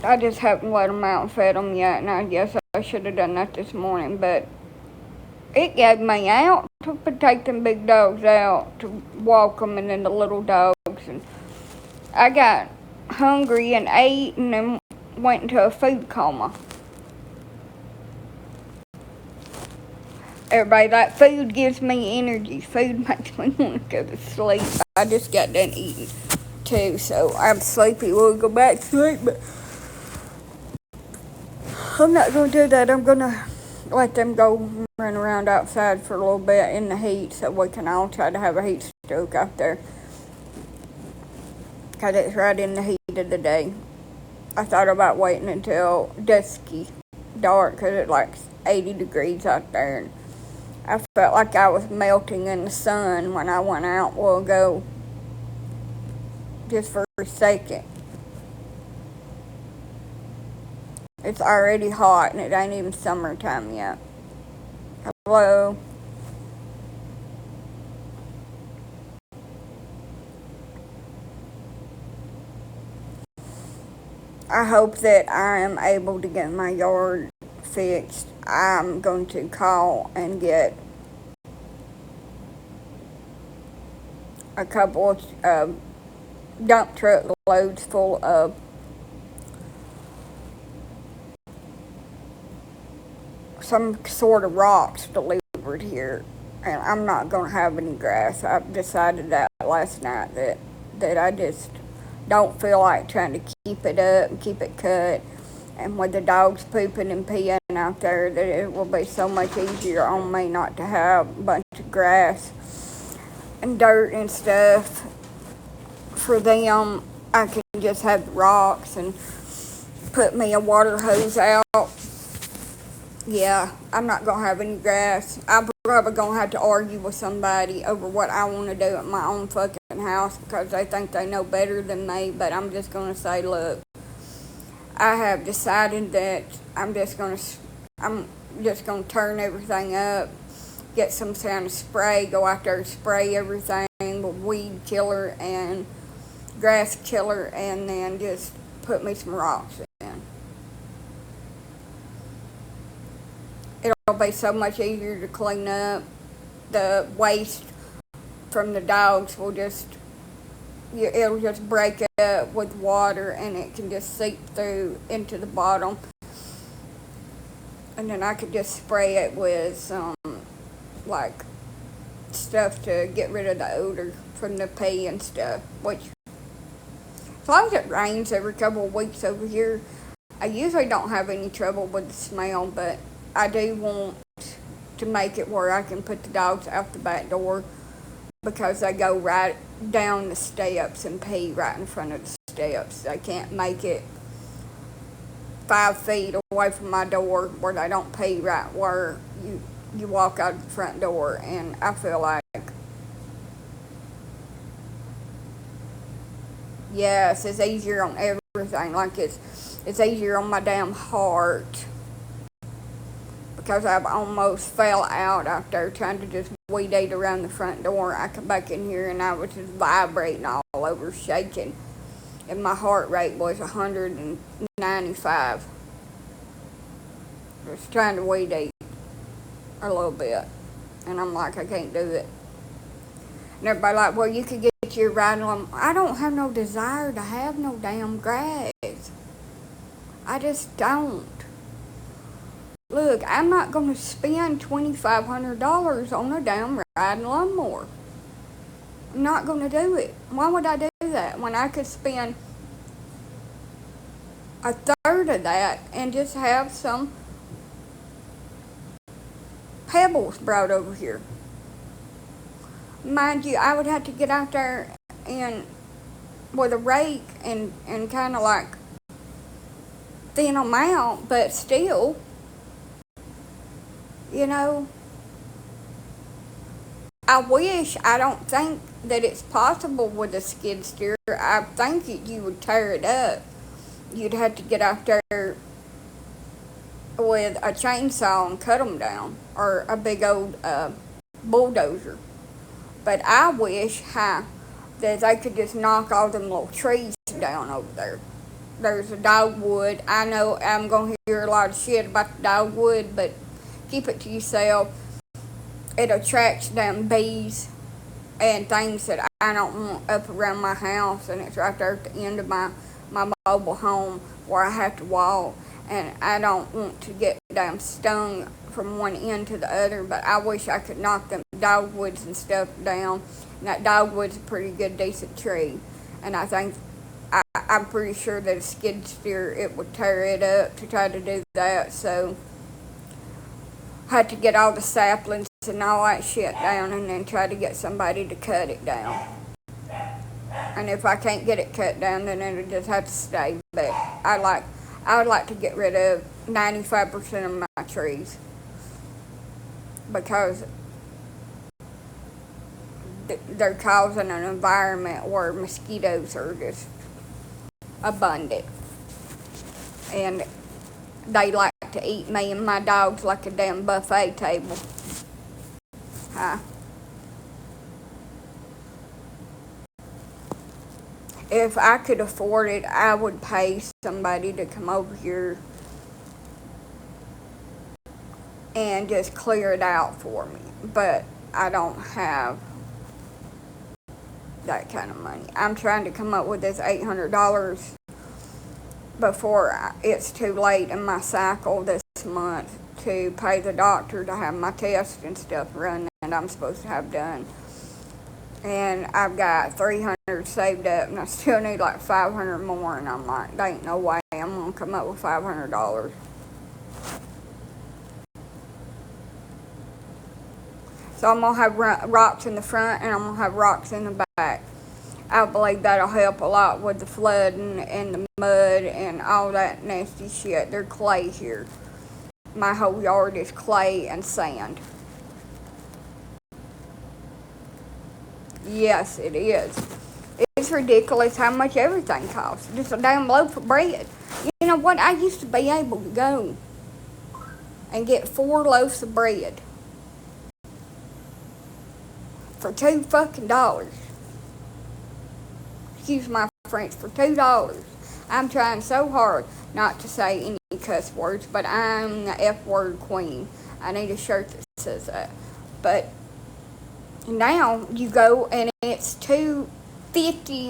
I just haven't let them out and fed them yet, and I guess I should have done that this morning, but it gave me out to take them big dogs out to walk them, and then the little dogs, and I got hungry and ate and then went into a food coma. Everybody, that food gives me energy. Food makes me want to go to sleep. I just got done eating too, so I'm sleepy. We'll go back to sleep, but I'm not going to do that. I'm going to let them go run around outside for a little bit in the heat so we can all try to have a heat stroke out there. Because it's right in the heat of the day. I thought about waiting until dusky, dark, because it's like 80 degrees out there. And I felt like I was melting in the sun when I went out a while ago. Just for a second. It's already hot and it ain't even summertime yet. Hello? I hope that I am able to get my yard fixed. I'm going to call and get a couple of dump truck loads full of some sort of rocks delivered here. And I'm not going to have any grass. I decided that last night that I just don't feel like trying to keep it up and keep it cut. And with the dogs pooping and peeing out there, that it will be so much easier on me not to have a bunch of grass and dirt and stuff for them. I can just have the rocks and put me a water hose out. Yeah, I'm not going to have any grass. I'm probably going to have to argue with somebody over what I want to do at my own fucking house because they think they know better than me. But I'm just going to say, look, I have decided that I'm just going to turn everything up, get some kind of spray, go out there and spray everything with weed killer and grass killer, and then just put me some rocks in. It'll be so much easier to clean up. The waste from the dogs will it'll just break up with water and it can just seep through into the bottom. And then I could just spray it with some, like, stuff to get rid of the odor from the pee and stuff. Which, as long as it rains every couple of weeks over here, I usually don't have any trouble with the smell, but I do want to make it where I can put the dogs out the back door because they go right down the steps and pee right in front of the steps. They can't make it 5 feet away from my door where they don't pee right where you walk out the front door. And I feel like, yes, it's easier on everything. Like it's easier on my damn heart. Because I've almost fell out there trying to just weed eat around the front door. I come back in here and I was just vibrating all over, shaking. And my heart rate was 195. Just trying to weed eat a little bit. And I'm like, I can't do it. And everybody like, well, you could get your riding. I don't have no desire to have no damn grass. I just don't. Look, I'm not going to spend $2,500 on a damn riding lawnmower. I'm not going to do it. Why would I do that when I could spend a third of that and just have some pebbles brought over here? Mind you, I would have to get out there and with a rake and kind of like thin them out, but still, you know, I don't think that it's possible with a skid steer. I think you would tear it up. You'd have to get out there with a chainsaw and cut them down, or a big old bulldozer. But I wish that they could just knock all them little trees down over there. There's a dogwood. I know I'm going to hear a lot of shit about the dogwood, but keep it to yourself. It attracts them bees and things that I don't want up around my house, and it's right there at the end of my mobile home where I have to walk, and I don't want to get them stung from one end to the other, but I wish I could knock them dogwoods and stuff down. And that dogwood's a pretty good, decent tree, and I think I'm pretty sure that a skid steer, it would tear it up to try to do that, so I had to get all the saplings and all that shit down and then try to get somebody to cut it down. And if I can't get it cut down, then it'll just have to stay. But I would like to get rid of 95% of my trees, because they're causing an environment where mosquitoes are just abundant. And they like to eat me and my dogs like a damn buffet table. If I could afford it, I would pay somebody to come over here and just clear it out for me. But I don't have that kind of money. I'm trying to come up with this $800 before it's too late in my cycle this month to pay the doctor to have my tests and stuff run that I'm supposed to have done. And I've got $300 saved up, and I still need like $500 more, and I'm like, there ain't no way I'm gonna come up with $500. So I'm gonna have rocks in the front, and I'm gonna have rocks in the back. I believe that'll help a lot with the flooding and the mud and all that nasty shit. They're clay here. My whole yard is clay and sand. Yes, it is. It's ridiculous how much everything costs. Just a damn loaf of bread. You know what? I used to be able to go and get 4 loaves of bread for $2 fucking dollars. Excuse my French, for $2. I'm trying so hard not to say any cuss words, but I'm the F word queen. I need a shirt that says that. But now you go and it's $2.50,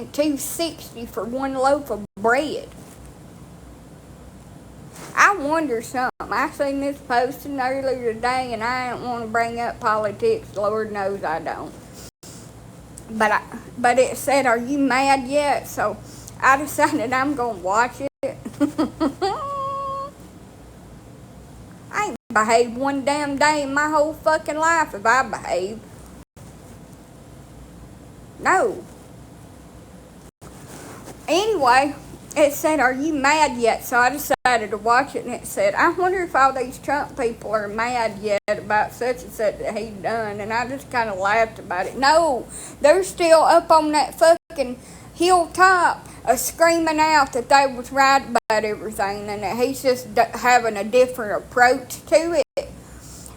$2.60 for 1 loaf of bread. I wonder something. I seen this posting earlier today, and I don't want to bring up politics. Lord knows I don't. But it said, "Are you mad yet?" So I decided I'm gonna watch it. I ain't behaved one damn day in my whole fucking life. If I behaved. No. Anyway, it said, "Are you mad yet?" So I decided to watch it, and it said, "I wonder if all these Trump people are mad yet about such and such that he done." And I just kind of laughed about it. No, they're still up on that fucking hilltop screaming out that they was right about everything, and that he's just having a different approach to it.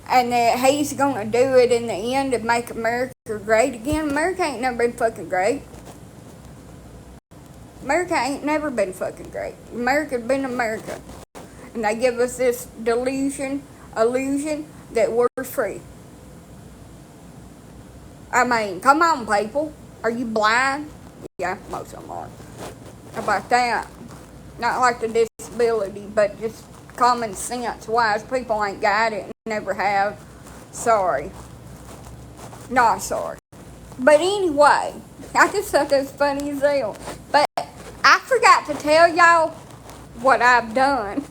And that he's going to do it in the end to make America great again. America ain't never been fucking great. America ain't never been fucking great. America's been America. And they give us this illusion that we're free. I mean, come on, people. Are you blind? Yeah, most of them are. How about that? Not like the disability, but just common sense wise. People ain't got it and never have. Sorry. Not sorry. But anyway, I just thought that was funny as hell. But I forgot to tell y'all what I've done.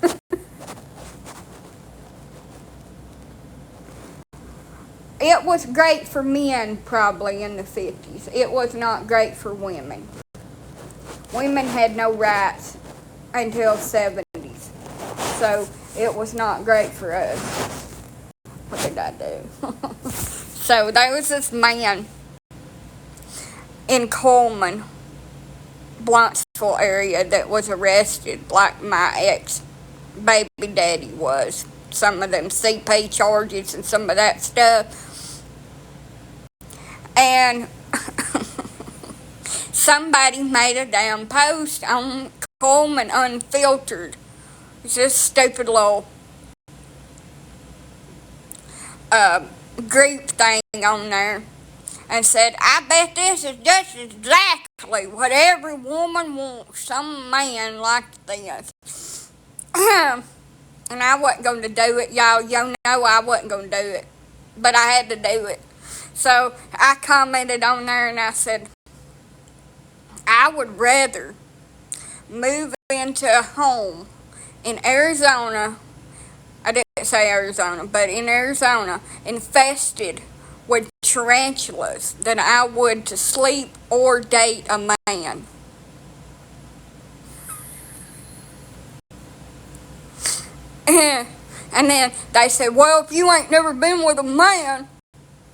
It was great for men probably in the 50s. It was not great for women. Women had no rights until 70s. So it was not great for us. What did I do? So there was this man in Coleman, Blanchville area, that was arrested like my ex-baby daddy was. Some of them CP charges and some of that stuff. And somebody made a damn post on calm and unfiltered. It's this stupid little group thing on there, and said, I bet this is just exactly what every woman wants, some man like this. And I wasn't going to do it, y'all. Y'all know I wasn't going to do it. But I had to do it. So I commented on there and I said, I would rather move into a home in Arizona. I didn't say Arizona, but in Arizona, infested with tarantulas than I would to sleep or date a man. And then they said, well, if you ain't never been with a man.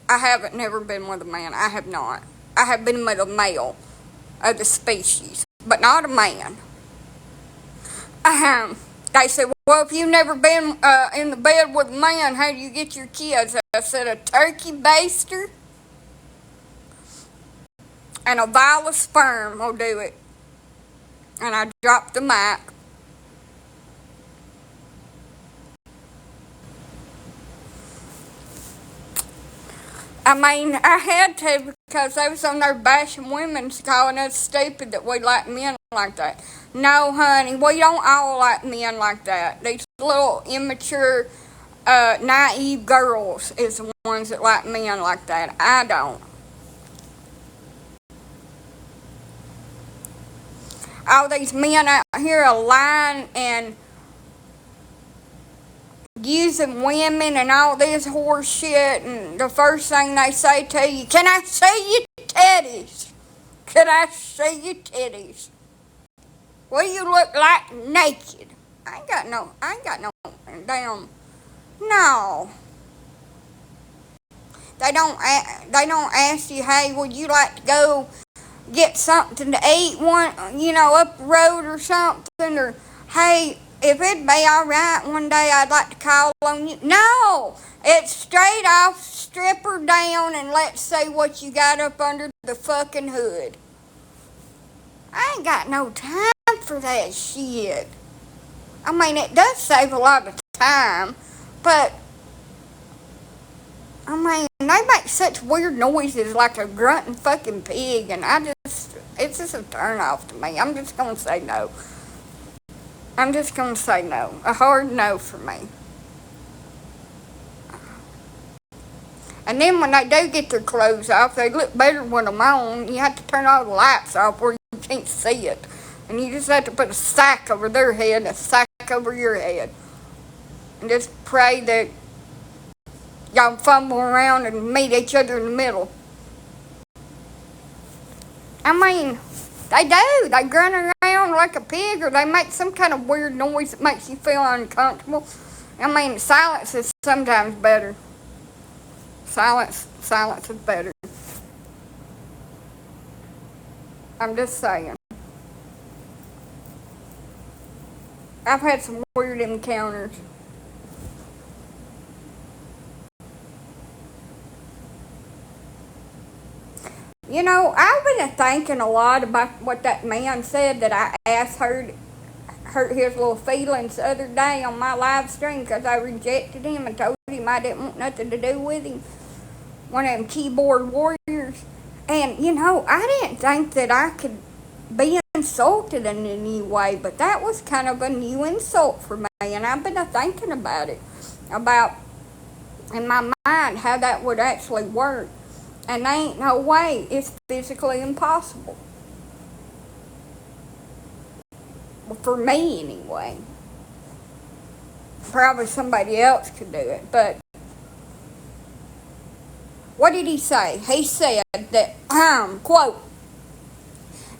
I haven't never been with a man. I have not. I have been with a male of the species, but not a man. They said, well, if you've never been in the bed with a man, how do you get your kids? I said, a turkey baster and a vial of sperm will do it. And I dropped the mic. I mean, I had to because they was on there bashing women, calling us stupid that we like men like that. No, honey, we don't all like men like that. These little immature, naive girls is the ones that like men like that. I don't. All these men out here are lying and using women and all this horse shit, and the first thing they say to you, can I see your titties? Can I see your titties? What do you look like naked? I ain't got no damn, no. They don't ask you, hey, would you like to go get something to eat up the road or something, or hey, if it'd be alright one day, I'd like to call on you. No! It's straight off, strip her down, and let's see what you got up under the fucking hood. I ain't got no time for that shit. I mean, it does save a lot of time, but, I mean, they make such weird noises like a grunting fucking pig, and it's just a turn off to me. I'm just gonna say no. I'm just going to say no. A hard no for me. And then when they do get their clothes off, they look better when they're on. You have to turn all the lights off where you can't see it. And you just have to put a sack over their head and a sack over your head. And just pray that y'all fumble around and meet each other in the middle. I mean, they do. They grunt around like a pig, or they make some kind of weird noise that makes you feel uncomfortable. I mean, silence is sometimes better. Silence is better. I'm just saying. I've had some weird encounters. You know, I've been thinking a lot about what that man said that I asked hurt his little feelings the other day on my live stream because I rejected him and told him I didn't want nothing to do with him. One of them keyboard warriors. And, you know, I didn't think that I could be insulted in any way, but that was kind of a new insult for me, and I've been thinking about it, about, in my mind, how that would actually work. And there ain't no way. It's physically impossible. For me, anyway. Probably somebody else could do it, but what did he say? He said that, quote,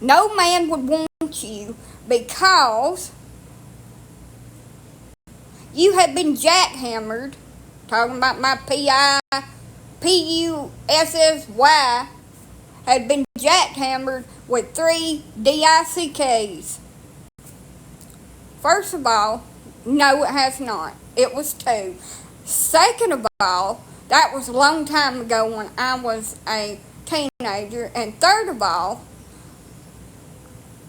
no man would want you because you have been jackhammered, talking about my P-U-S-S-Y, had been jackhammered with 3 DICKs. First of all, no, it has not. It was 2. Second of all, that was a long time ago when I was a teenager. And third of all,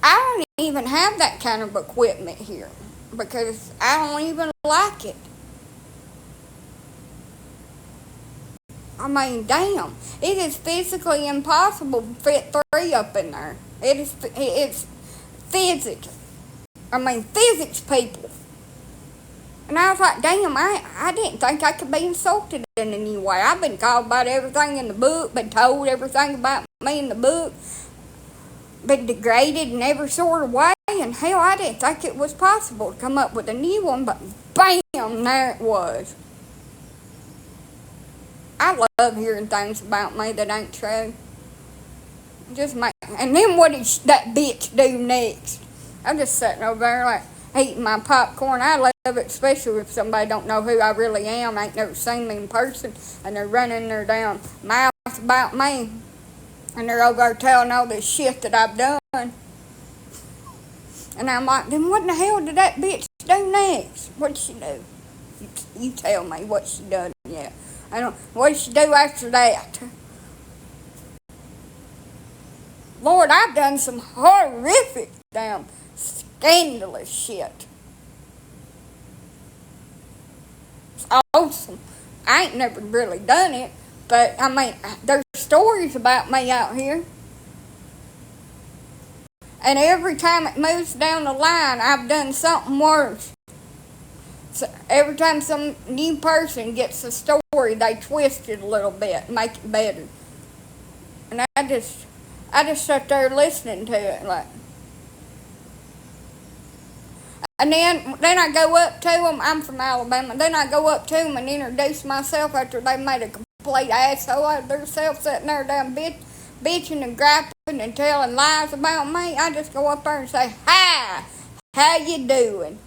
I don't even have that kind of equipment here because I don't even like it. I mean, damn, it is physically impossible to fit 3 up in there. It's physics. I mean, physics people. And I was like, damn, I didn't think I could be insulted in any way. I've been called about everything in the book, been told everything about me in the book, been degraded in every sort of way, and hell, I didn't think it was possible to come up with a new one, but bam, there it was. I love hearing things about me that ain't true. Just make, and then what did that bitch do next? I'm just sitting over there like eating my popcorn. I love it, especially if somebody don't know who I really am, ain't never seen me in person, and they're running their damn mouth about me, and they're over there telling all this shit that I've done. And I'm like, then what in the hell did that bitch do next? What did she do? You tell me what she done. Yeah, I don't. What did she do after that? Lord, I've done some horrific, damn, scandalous shit. It's awesome. I ain't never really done it, but I mean, there's stories about me out here. And every time it moves down the line, I've done something worse. So every time some new person gets a story, they twist it a little bit, make it better. And I just sat there listening to it like. And then I go up to them. I'm from Alabama. Then I go up to them and introduce myself after they made a complete asshole out of themselves, sitting there damn bitching and griping and telling lies about me. I just go up there and say, "Hi, how you doing?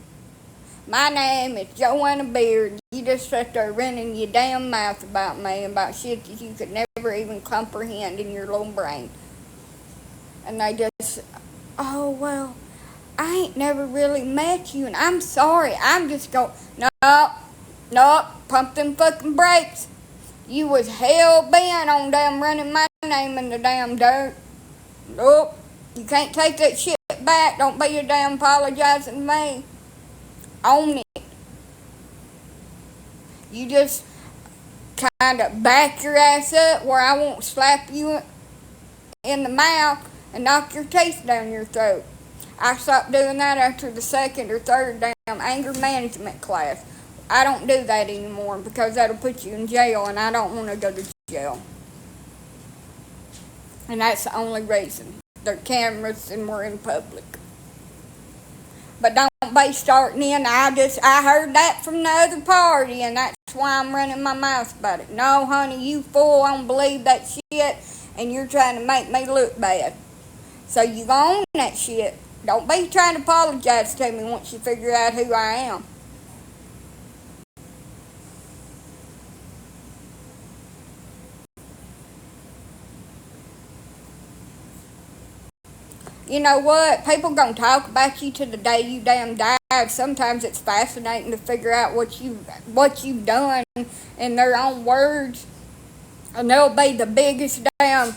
My name is Joanna Beard. You just sit there running your damn mouth about me, about shit that you could never even comprehend in your little brain." And they just, "Oh, well, I ain't never really met you, and I'm sorry." I'm just going, nope, pump them fucking brakes. You was hell bent on damn running my name in the damn dirt. Nope, you can't take that shit back. Don't be a damn apologizing to me. Own it. You just kind of back your ass up where I won't slap you in the mouth and knock your teeth down your throat. I stopped doing that after the 2nd or 3rd damn anger management class. I don't do that anymore because that'll put you in jail, and I don't want to go to jail. And that's the only reason. There are cameras and we're in public. But don't be starting in. I heard that from the other party, and that's why I'm running my mouth about it. No, honey, you fool, I don't believe that shit, and you're trying to make me look bad. So you own that shit. Don't be trying to apologize to me once you figure out who I am. You know what? People gonna talk about you to the day you damn die. Sometimes it's fascinating to figure out what you've done in their own words. And they'll be the biggest damn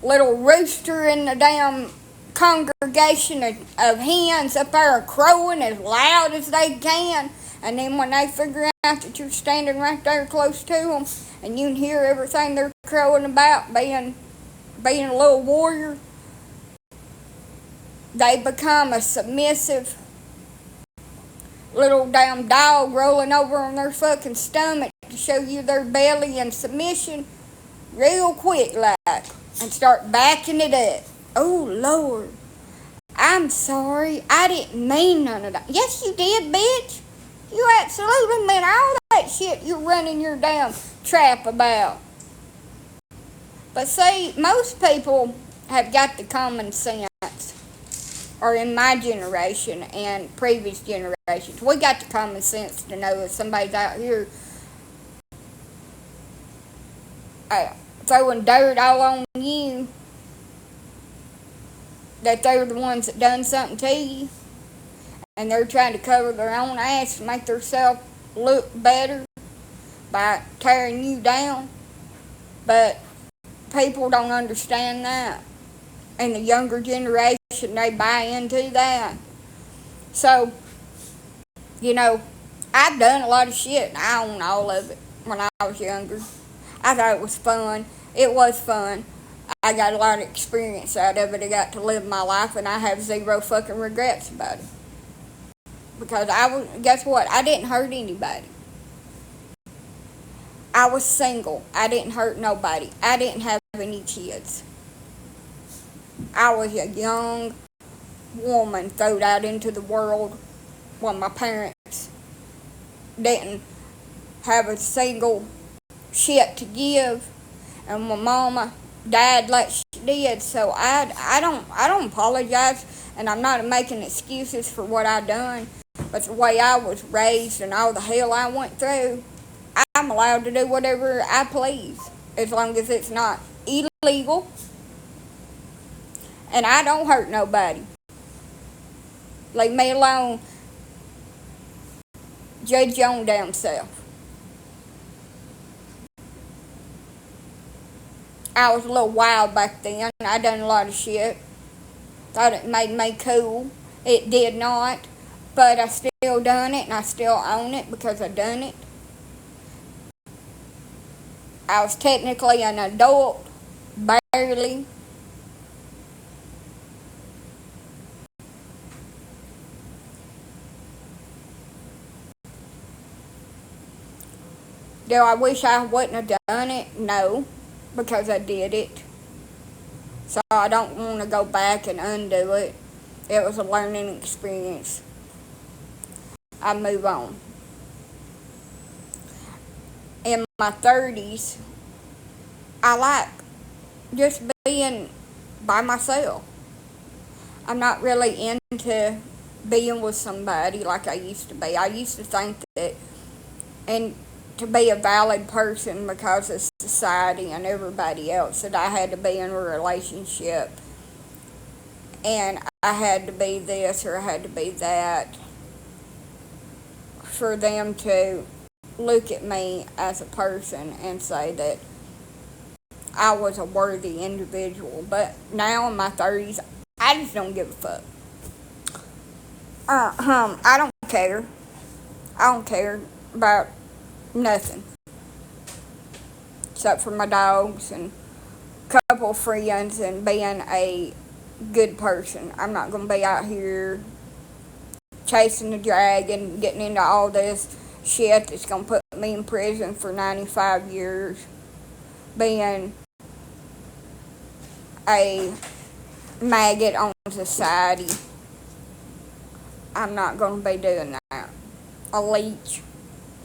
little rooster in the damn congregation of hens up there crowing as loud as they can, and then when they figure out that you're standing right there close to them and you can hear everything they're crowing about, being a little warrior, they become a submissive little damn dog rolling over on their fucking stomach to show you their belly and submission real quick like, and start backing it up. Oh, Lord, I'm sorry. I didn't mean none of that. Yes, you did, bitch. You absolutely meant all that shit you're running your damn trap about. But see, most people have got the common sense, or in my generation and previous generations, we got the common sense to know if somebody's out here throwing dirt all on you, that they're the ones that done something to you, and they're trying to cover their own ass to make themselves look better by tearing you down. But people don't understand that. And the younger generation and they buy into that. So, you know, I've done a lot of shit, and I own all of it when I was younger. I thought it was fun. It was fun. I got a lot of experience out of it. I got to live my life, and I have zero fucking regrets about it. Because guess what? I didn't hurt anybody. I was single. I didn't hurt nobody. I didn't have any kids. I was a young woman thrown out into the world when my parents didn't have a single shit to give, and my mama died like she did. So I don't apologize, and I'm not making excuses for what I done, but the way I was raised and all the hell I went through, I'm allowed to do whatever I please as long as it's not illegal and I don't hurt nobody. Leave me alone. Judge your own damn self. I was a little wild back then. I done a lot of shit. Thought it made me cool. It did not. But I still done it, and I still own it because I done it. I was technically an adult. Barely. Do I wish I wouldn't have done it? No. Because I did it. So I don't want to go back and undo it. It was a learning experience. I move on. In my 30s, I like just being by myself. I'm not really into being with somebody like I used to be. I used to think that, and to be a valid person because of society and everybody else, that I had to be in a relationship and I had to be this or I had to be that for them to look at me as a person and say that I was a worthy individual. But now in my 30s, I just don't give a fuck. I don't care. I don't care about nothing. Except for my dogs and a couple friends and being a good person. I'm not going to be out here chasing the dragon, getting into all this shit that's going to put me in prison for 95 years. Being a maggot on society. I'm not going to be doing that. A leech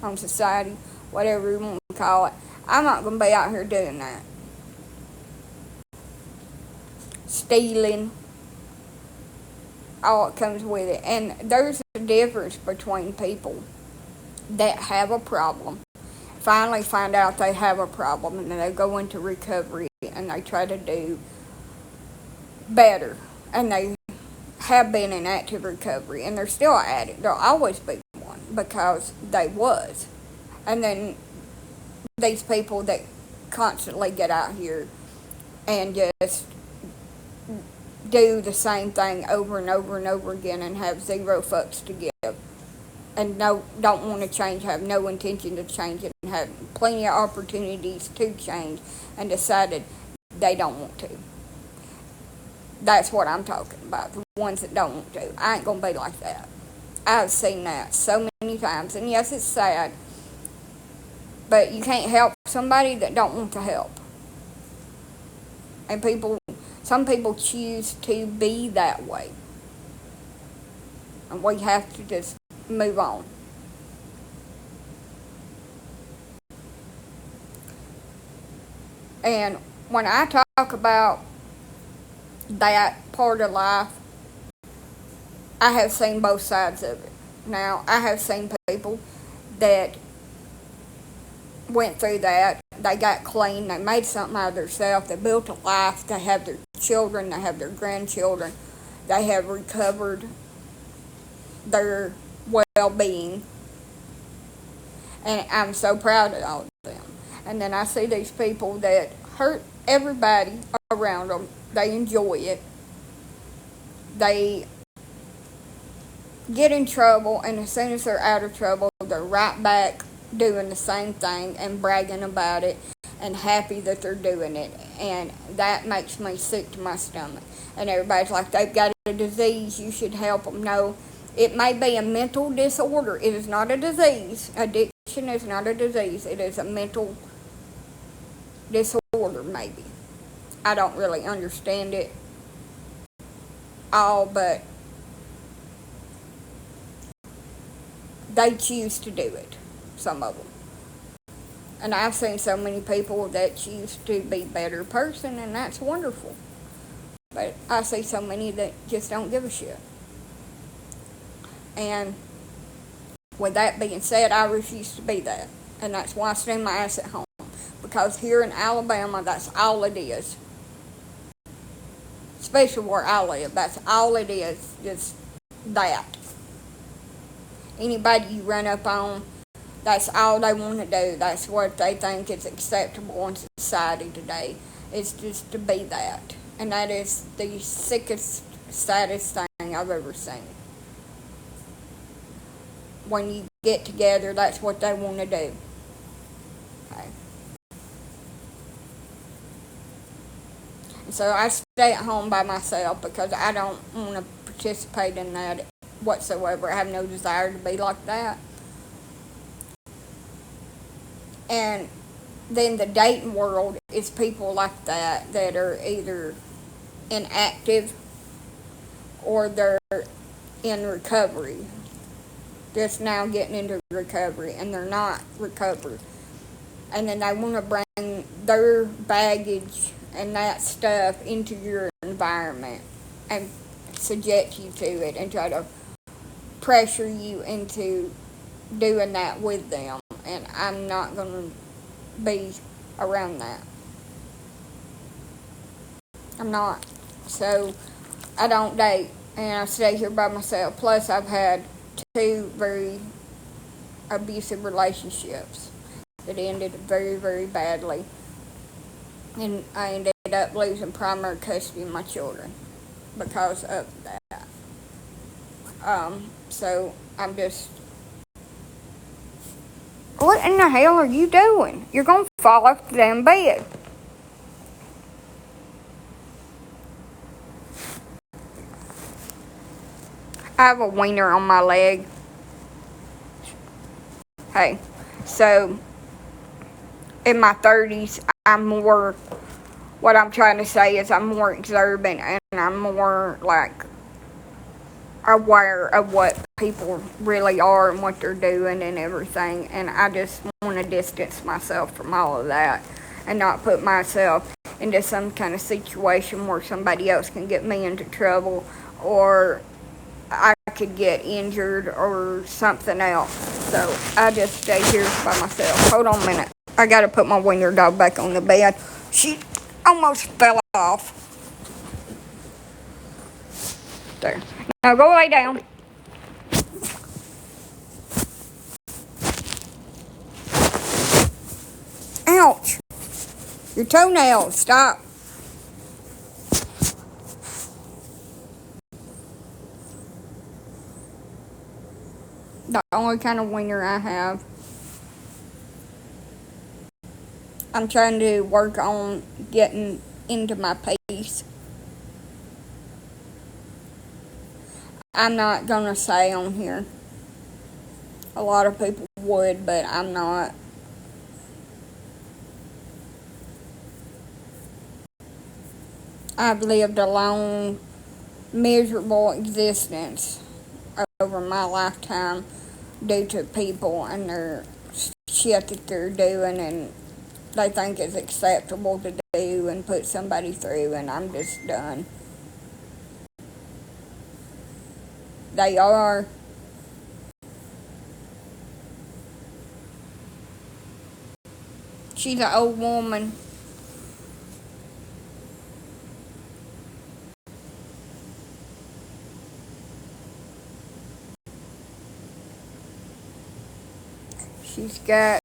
on society, whatever you want to call it. I'm not going to be out here doing that. Stealing. All that comes with it. And there's a difference between people that have a problem, finally find out they have a problem, and then they go into recovery and they try to do better. And they have been in active recovery, and they're still at it. There'll always be one because they was. And then these people that constantly get out here and just do the same thing over and over and over again and have zero fucks to give and don't want to change, have no intention to change it, and have plenty of opportunities to change and decided they don't want to. That's what I'm talking about, the ones that don't want to. I ain't gonna be like that. I've seen that so many times, and yes, it's sad, but you can't help somebody that don't want to help. And some people choose to be that way. And we have to just move on. And when I talk about that part of life, I have seen both sides of it. Now, I have seen people that went through that. They got clean. They made something out of themselves. They built a life. They have their children. They have their grandchildren. They have recovered their well-being. And I'm so proud of all of them. And then I see these people that hurt everybody around them. They enjoy it. they get in trouble, and as soon as they're out of trouble, they're right back doing the same thing and bragging about it and happy that they're doing it. And that makes me sick to my stomach. And everybody's like, they've got a disease, you should help them. No, it may be a mental disorder. It is not a disease. Addiction is not a disease. It is a mental disorder, maybe. I don't really understand it all, but they choose to do it, some of them. And I've seen so many people that choose to be a better person, and that's wonderful. But I see so many that just don't give a shit. And with that being said, I refuse to be that. And that's why I stay my ass at home. Because here in Alabama, that's all it is. Especially where I live, that's all it is, just that. Anybody you run up on, that's all they want to do. That's what they think is acceptable in society today. It's just to be that. And that is the sickest, saddest thing I've ever seen. When you get together, that's what they want to do. Okay. So I stay at home by myself because I don't want to participate in that whatsoever. I have no desire to be like that. And then the dating world is people like that that are either inactive or they're in recovery. Just now getting into recovery, and they're not recovered. And then they want to bring their baggage and that stuff into your environment and subject you to it and try to pressure you into doing that with them. And I'm not going to be around that. I'm not. So I don't date, and I stay here by myself. Plus, I've had 2 very abusive relationships that ended very, very badly. And I ended up losing primary custody of my children because of that. So I'm just... What in the hell are you doing? You're going to fall off the damn bed. I have a wiener on my leg. Hey, so in my 30s, I'm more... What I'm trying to say is I'm more observant and I'm more, like, aware of what people really are and what they're doing and everything. And I just want to distance myself from all of that and not put myself into some kind of situation where somebody else can get me into trouble or I could get injured or something else. So I just stay here by myself. Hold on a minute. I got to put my wiener dog back on the bed. She almost fell off. There. Now go lay down. Ouch. Your toenails. Stop. The only kind of wiener I have. I'm trying to work on getting into my peace. I'm not going to say on here. A lot of people would, but I'm not. I've lived a long, miserable existence over my lifetime due to people and their shit that they're doing and they think it's acceptable to do and put somebody through, and I'm just done. They are. She's an old woman. She's got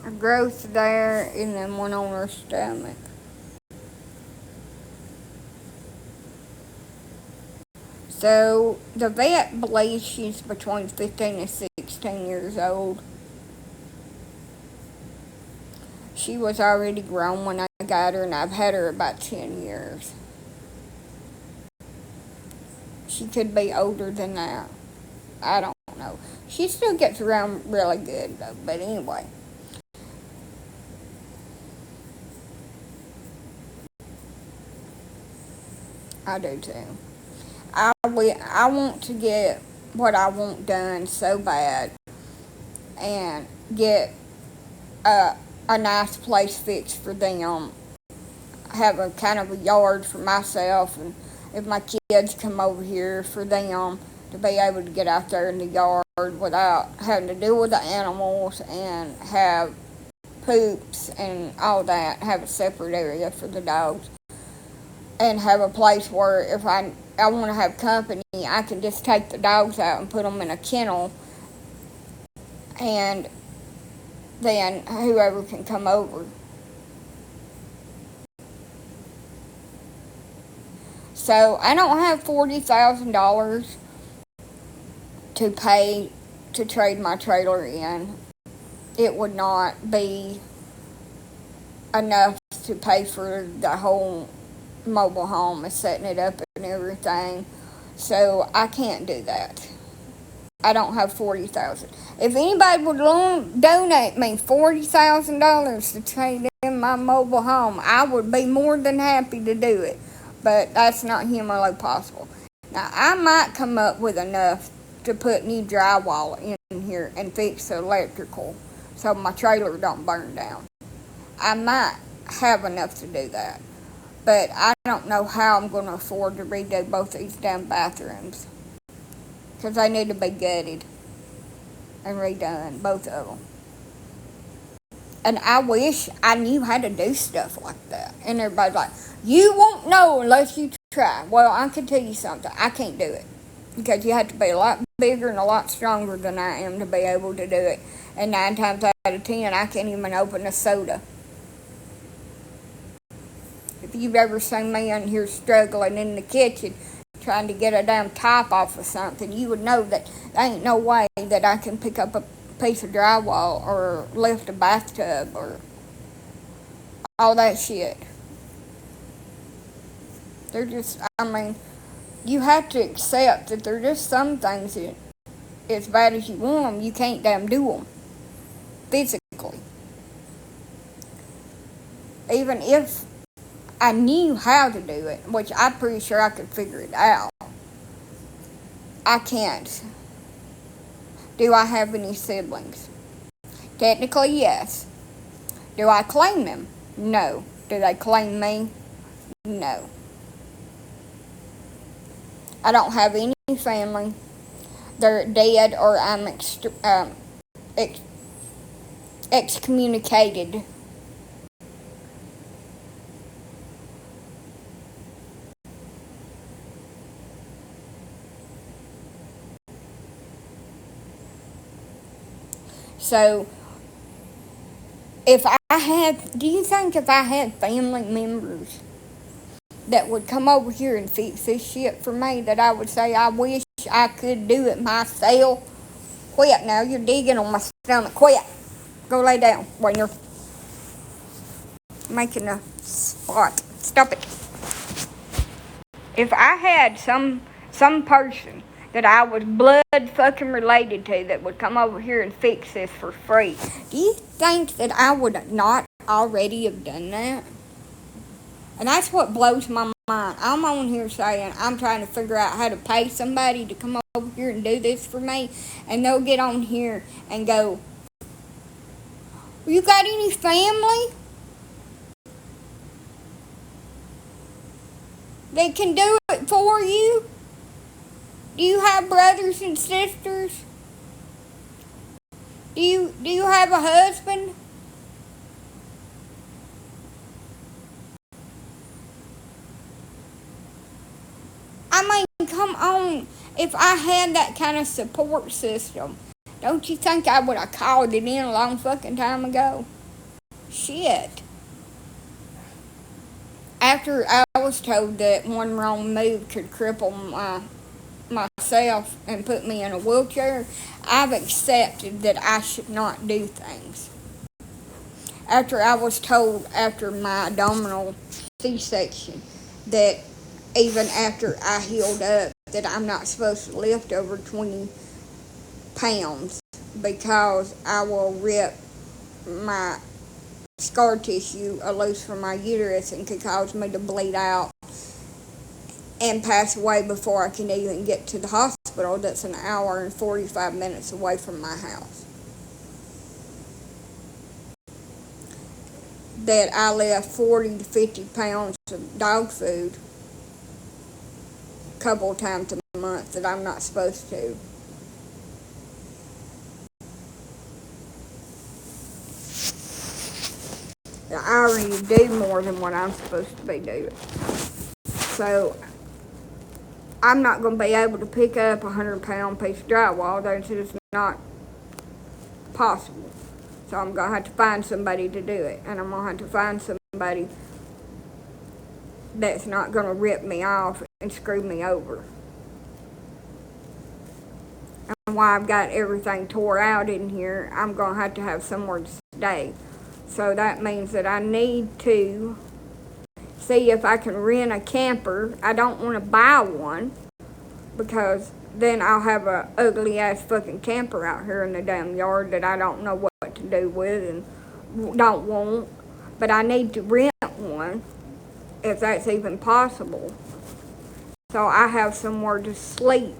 a growth there and then one on her stomach. So the vet believes she's between 15 and 16 years old. She was already grown when I got her, and I've had her about 10 years. She could be older than that. I don't know. She still gets around really good, though. But anyway. I do too. I want to get what I want done so bad and get a, a nice place fixed for them. Have a kind of a yard for myself, and if my kids come over here, for them to be able to get out there in the yard without having to deal with the animals and have poops and all that. Have a separate area for the dogs, and have a place where if I want to have company, I can just take the dogs out and put them in a kennel, and then whoever can come over. So I don't have $40,000 to pay to trade my trailer in. It would not be enough to pay for the whole mobile home and setting it up and everything. So I can't do that. I don't have $40,000. If anybody would donate me $40,000 to trade in my mobile home, I would be more than happy to do it. But that's not humanly possible. Now I might come up with enough to put new drywall in here and fix the electrical so my trailer don't burn down. I might have enough to do that. But I don't know how I'm going to afford to redo both these damn bathrooms. Because they need to be gutted and redone, both of them. And I wish I knew how to do stuff like that. And everybody's like, you won't know unless you try. Well, I can tell you something. I can't do it. Because you have to be a lot bigger and a lot stronger than I am to be able to do it. And 9 times out of 10, I can't even open a soda. If you've ever seen me in here struggling in the kitchen trying to get a damn top off of something, you would know that there ain't no way that I can pick up a piece of drywall or lift a bathtub or all that shit. They're just, I mean, you have to accept that there are just some things that, as bad as you want them, you can't damn do them physically. Even if I knew how to do it, which I'm pretty sure I could figure it out, I can't. Do I have any siblings? Technically, yes. Do I claim them? No. Do they claim me? No. I don't have any family. They're dead or I'm excommunicated. So, do you think if I had family members that would come over here and fix this shit for me, that I would say, I wish I could do it myself? Quit now, you're digging on my stomach. Quit. Go lay down when you're making a spot. Stop it. If I had some person that I was blood fucking related to that would come over here and fix this for free, do you think that I would not already have done that? And that's what blows my mind. I'm on here saying I'm trying to figure out how to pay somebody to come over here and do this for me, and they'll get on here and go, you got any family that can do it for you? Do you have brothers and sisters? Do you have a husband? I mean, come on. If I had that kind of support system, don't you think I would have called it in a long fucking time ago? Shit. After I was told that one wrong move could cripple my myself and put me in a wheelchair, I've accepted that I should not do things. After I was told after my abdominal C-section that even after I healed up that I'm not supposed to lift over 20 pounds because I will rip my scar tissue loose from my uterus and could cause me to bleed out and pass away before I can even get to the hospital that's an hour and 45 minutes away from my house. That I left 40 to 50 pounds of dog food a couple of times a month that I'm not supposed to. I already do more than what I'm supposed to be doing. So I'm not going to be able to pick up a 100-pound piece of drywall. That's just not possible. So I'm going to have to find somebody to do it. And I'm going to have to find somebody that's not going to rip me off and screw me over. And while I've got everything tore out in here, I'm going to have somewhere to stay. So that means that I need to see if I can rent a camper. I don't want to buy one because then I'll have a ugly ass fucking camper out here in the damn yard that I don't know what to do with and don't want. But I need to rent one if that's even possible. So I have somewhere to sleep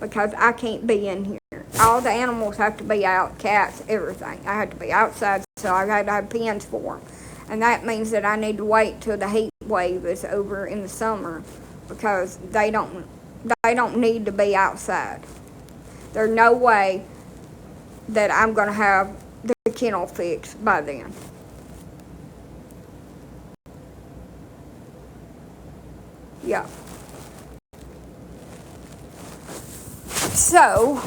because I can't be in here. All the animals have to be out, cats, everything. I have to be outside, so I got to have pens for them. And that means that I need to wait till the heat wave is over in the summer because they don't need to be outside. There's no way that I'm going to have the kennel fixed by then. Yeah. So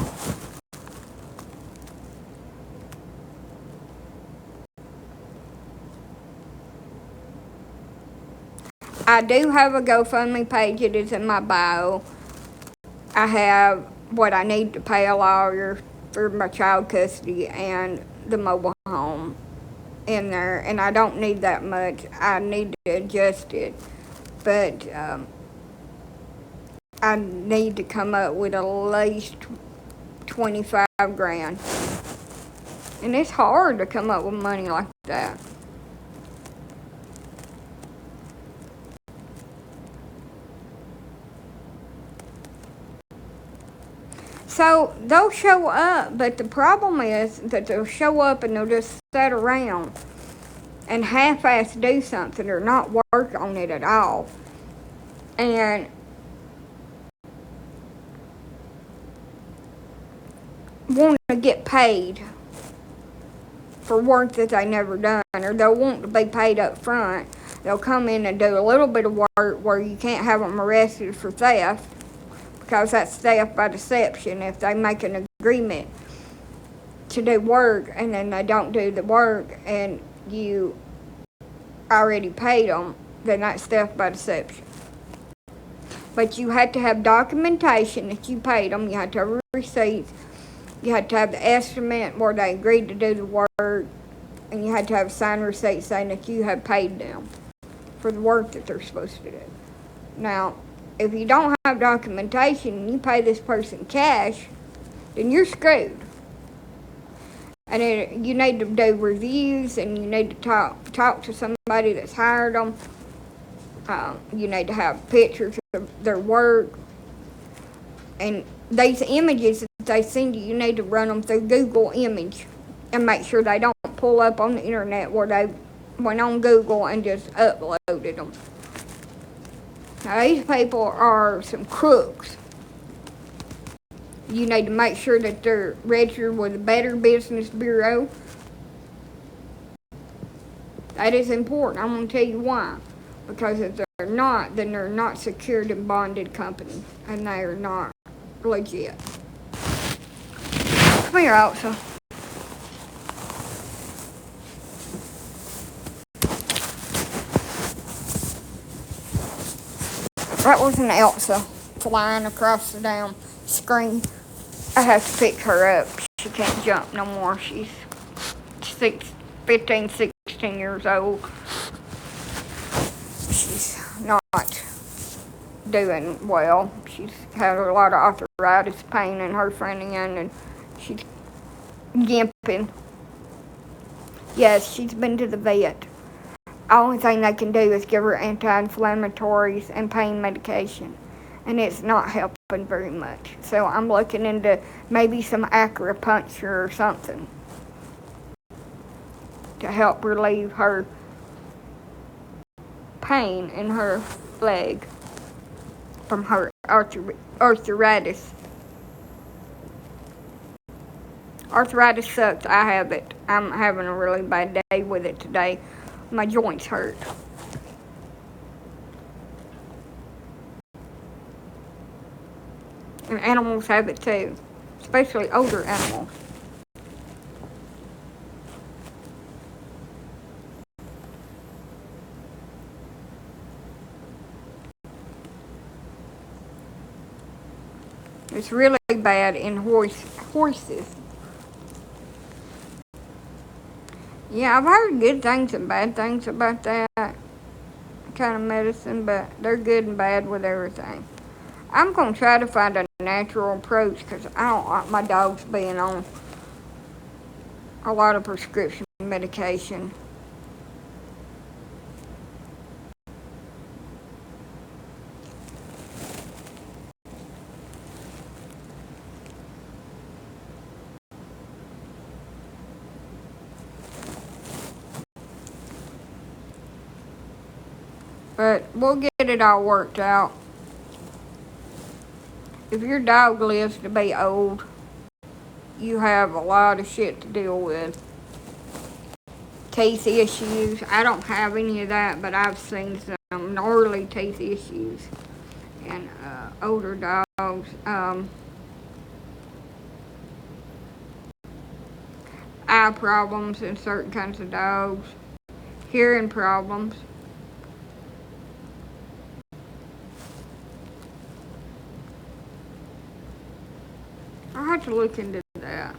I do have a GoFundMe page. It is in my bio. I have what I need to pay a lawyer for my child custody and the mobile home in there, and I don't need that much. I need to adjust it, but I need to come up with at least 25 grand. And it's hard to come up with money like that. So they'll show up, but the problem is that they'll show up and they'll just sit around and half-ass do something or not work on it at all. And want to get paid for work that they never done, or they'll want to be paid up front. They'll come in and do a little bit of work where you can't have them arrested for theft, because that's theft by deception. If they make an agreement to do work and then they don't do the work and you already paid them, then that's theft by deception. But you had to have documentation that you paid them. You had to have receipts. You had to have the estimate where they agreed to do the work, and you had to have a signed receipt saying that you had paid them for the work that they're supposed to do. Now, if you don't have documentation and you pay this person cash, then you're screwed. And you need to do reviews, and you need to talk to somebody that's hired them. You need to have pictures of their work. And these images that they send you, you need to run them through Google Image and make sure they don't pull up on the internet where they went on Google and just uploaded them. Now, these people are some crooks. You need to make sure that they're registered with the Better Business Bureau. That is important. I'm going to tell you why. Because if they're not, then they're not secured and bonded companies, and they are not legit. Come here, Elsa. That was an Elsa flying across the damn screen. I have to pick her up. She can't jump no more. She's 15, 16 years old. She's not doing well. She's had a lot of arthritis pain in her front end, and she's gimping. Yes, she's been to the vet. The only thing they can do is give her anti-inflammatories and pain medication, and it's not helping very much. So I'm looking into maybe some acupuncture or something to help relieve her pain in her leg from her arthritis. Arthritis sucks. I have it. I'm having a really bad day with it today. My joints hurt. And animals have it too, especially older animals. It's really bad in horses. Yeah, I've heard good things and bad things about that kind of medicine, but they're good and bad with everything. I'm going to try to find a natural approach because I don't like my dogs being on a lot of prescription medication. But we'll get it all worked out. If your dog lives to be old, you have a lot of shit to deal with. Teeth issues. I don't have any of that, but I've seen some gnarly teeth issues in older dogs. Eye problems in certain kinds of dogs. Hearing problems. I'll have to look into that.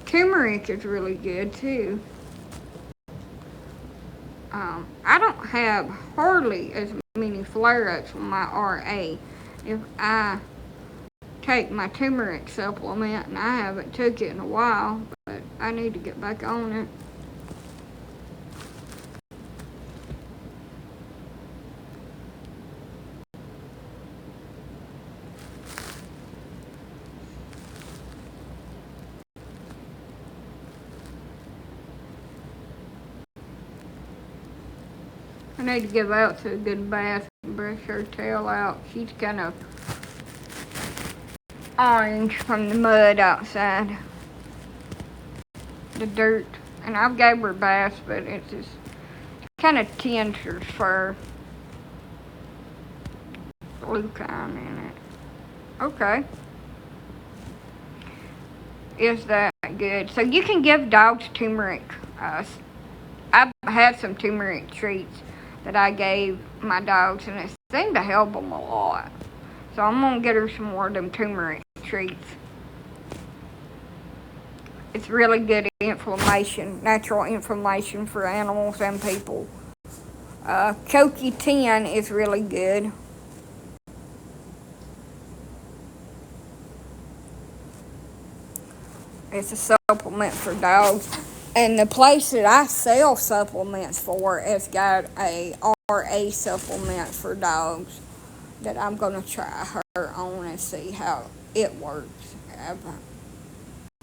Turmeric is really good too. I don't have hardly as many flare-ups with my RA. If I take my turmeric supplement, and I haven't took it in a while, but I need to get back on it. I need to give out to a good bath and brush her tail out. She's kind of orange from the mud outside. The dirt. And I've gave her baths, but it's just kind of tinged her fur. Leucine in it. Okay. Is that good? So you can give dogs turmeric. I've had some turmeric treats that I gave my dogs, and it seemed to help them a lot. So I'm going to get her some more of them turmeric treats. It's really good inflammation, natural inflammation for animals and people. CoQ10 is really good. It's a supplement for dogs. And the place that I sell supplements for has got a RA supplement for dogs that I'm going to try her on and see how it works.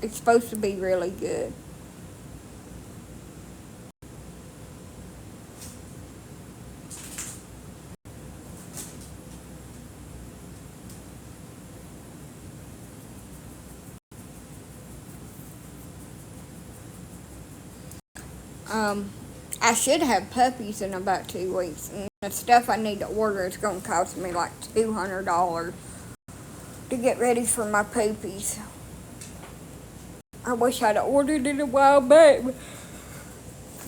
It's supposed to be really good. I should have puppies in about 2 weeks, and the stuff I need to order is going to cost me like $200 to get ready for my poopies. I wish I'd ordered it a while back.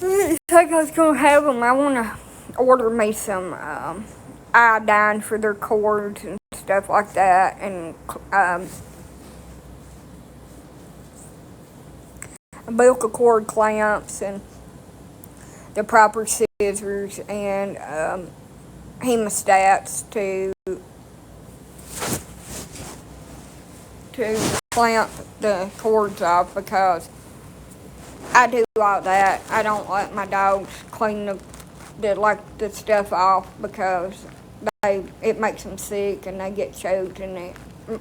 I think I was going to have them. I want to order me some iodine for their cords and stuff like that, and umbilical cord clamps, and the proper scissors, and hemostats to clamp the cords off, because I do all that. I don't let my dogs clean the stuff off, because it makes them sick, and they get choked, and it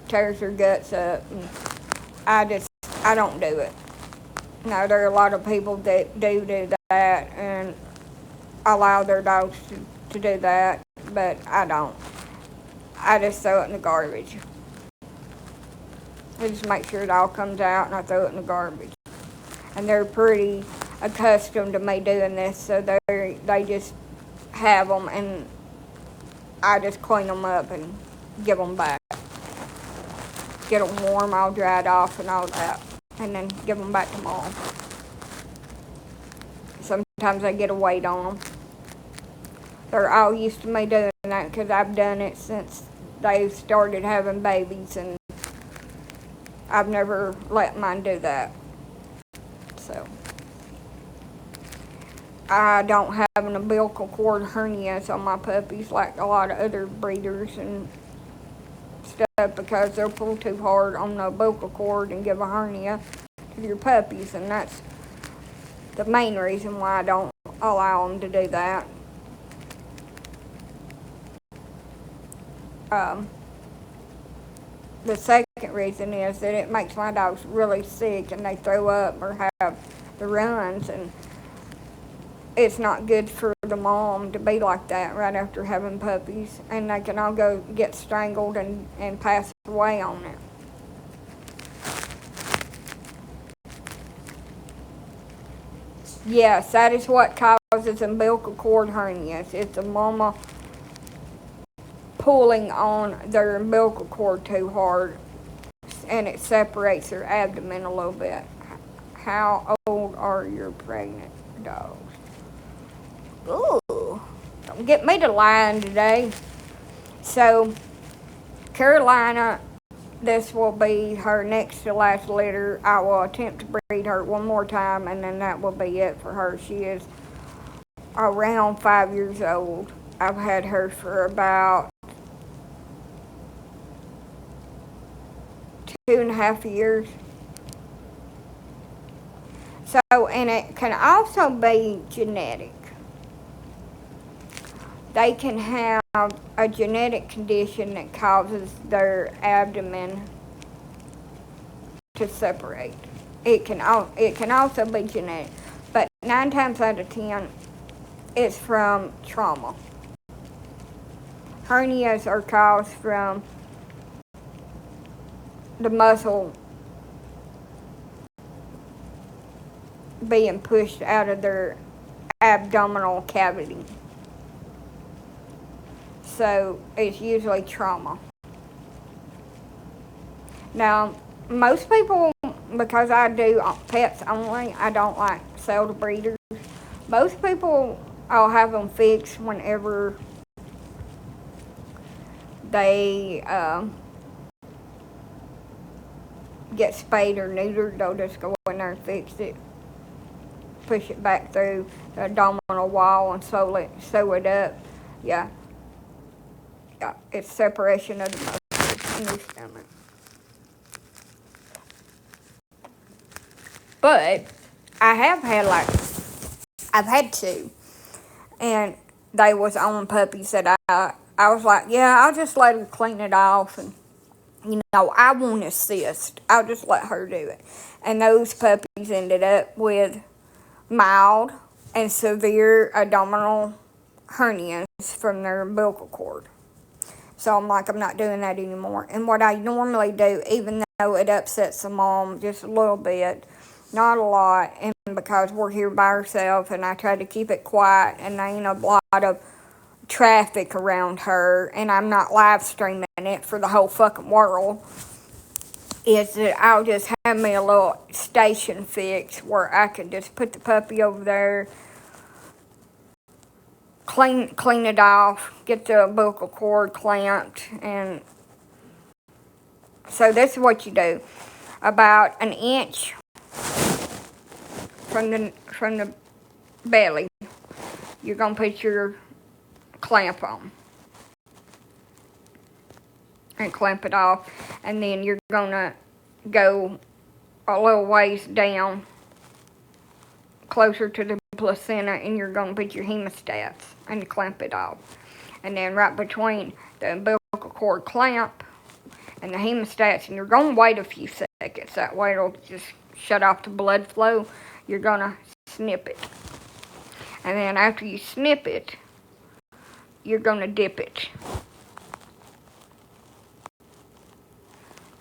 tears their guts up. And I don't do it. Now, there are a lot of people that do that and allow their dogs to do that, but I don't. I just throw it in the garbage. I just make sure it all comes out, and I throw it in the garbage. And they're pretty accustomed to me doing this, so they just have them, and I just clean them up and give them back. Get them warm, all dried off and all that, and then give them back to Mom. Sometimes I get a weight on them. They're all used to me doing that, because I've done it since they started having babies, and I've never let mine do that. So, I don't have an umbilical cord hernias on my puppies like a lot of other breeders and stuff, because they'll pull too hard on the umbilical cord and give a hernia to your puppies, and that's the main reason why I don't allow them to do that. The second reason is that it makes my dogs really sick, and they throw up or have the runs, and it's not good for the mom to be like that right after having puppies, and they can all go get strangled and pass away on it. Yes, that is what causes umbilical cord hernias. It's the mama pulling on their umbilical cord too hard, and it separates their abdomen a little bit. How old are your pregnant dogs? Ooh, don't get me to lying today. So, Carolina, this will be her next to last litter. I will attempt to breed her one more time, and then that will be it for her. She is around 5 years old. I've had her for about 2.5 years. So, and it can also be genetic. They can have a genetic condition that causes their abdomen to separate. It can also be genetic, but 9 times out of 10, it's from trauma. Hernias are caused from the muscle being pushed out of their abdominal cavity. So it's usually trauma. Now, most people, because I do pets only, I don't like sell to breeders. Most people, I'll have them fixed whenever they get spayed or neutered. They'll just go in there and fix it, push it back through the abdominal wall and sew it up. Yeah, it's separation of the muscles in your stomach. But I have had I've had 2, and they was on puppies that I was like, yeah, I'll just let her clean it off, and I won't assist. I'll just let her do it. And those puppies ended up with mild and severe abdominal hernias from their umbilical cord. So I'm like, I'm not doing that anymore. And what I normally do, even though it upsets the mom just a little bit, not a lot, and because we're here by ourselves, and I try to keep it quiet, and there ain't a lot of traffic around her, and I'm not live streaming it for the whole fucking world, is that I'll just have me a little station fix where I can just put the puppy over there, clean it off, get the umbilical cord clamped, and so this is what you do. About an inch from the belly, you're gonna put your clamp on and clamp it off, and then you're gonna go a little ways down closer to the placenta, and you're gonna put your hemostats and clamp it off, and then right between the umbilical cord clamp and the hemostats, and you're gonna wait a few seconds. That way it'll just shut off the blood flow. You're gonna snip it, and then after you snip it, you're gonna dip it,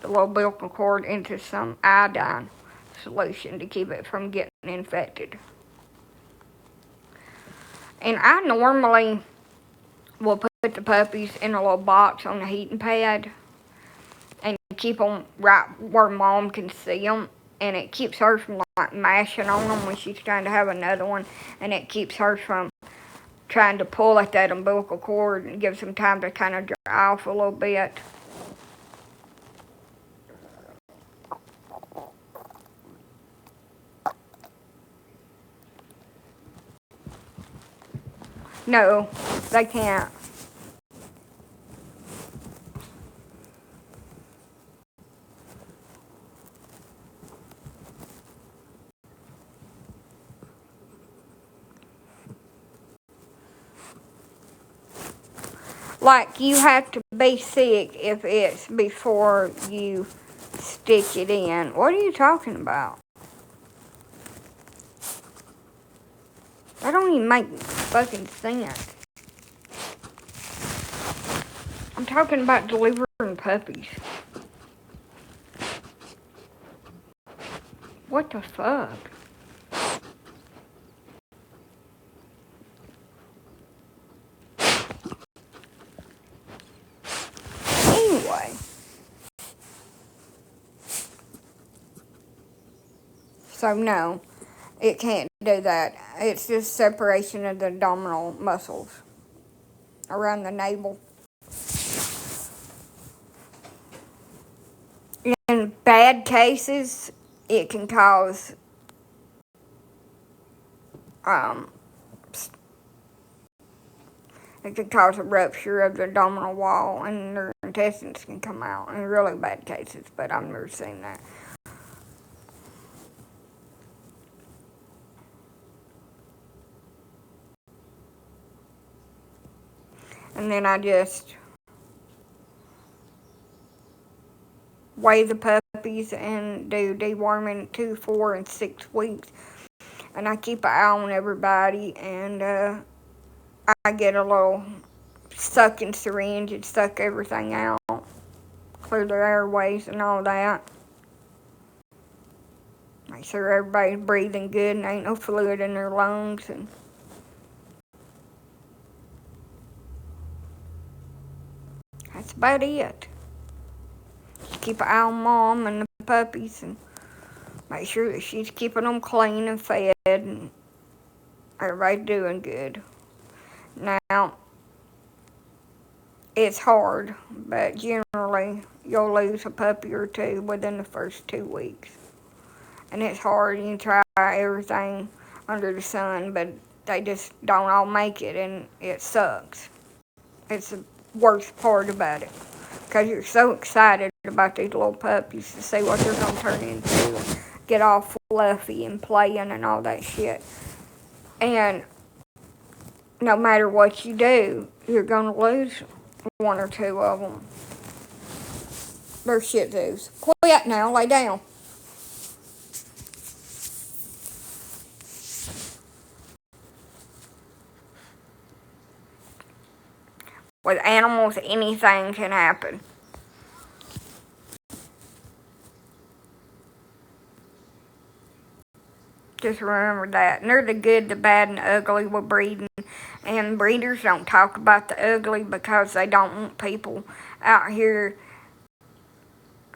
the little umbilical cord, into some iodine solution to keep it from getting infected. And I normally will put the puppies in a little box on the heating pad and keep them right where Mom can see them. And it keeps her from like mashing on them when she's trying to have another one. And it keeps her from trying to pull at that umbilical cord, and gives them time to kind of dry off a little bit. No, they can't. Like, you have to be sick if it's before you stick it in. What are you talking about? That don't even make fucking sense. I'm talking about delivering puppies. What the fuck? Anyway. So no, it can't do that. It's just separation of the abdominal muscles around the navel. In bad cases, it can cause a rupture of the abdominal wall, and their intestines can come out in really bad cases, but I've never seen that. And then I just weigh the puppies and do deworming 2, 4, and 6 weeks. And I keep an eye on everybody, and I get a little sucking syringe and suck everything out, clear their airways and all that. Make sure everybody's breathing good and ain't no fluid in their lungs. And that's about it. Just keep an eye on Mom and the puppies, and make sure that she's keeping them clean and fed, and everybody's doing good. Now, it's hard, but generally you'll lose a puppy or two within the first 2 weeks. And it's hard. You try everything under the sun, but they just don't all make it, and it sucks. It's the worst part about it, because you're so excited about these little puppies to see what they're going to turn into and get all fluffy and playing and all that shit. And no matter what you do, you're going to lose 1 or 2 of them. They're shih tzus. Quiet now, lay down. With animals, anything can happen. Just remember that. And they're the good, the bad, and the ugly with breeding. And breeders don't talk about the ugly because they don't want people out here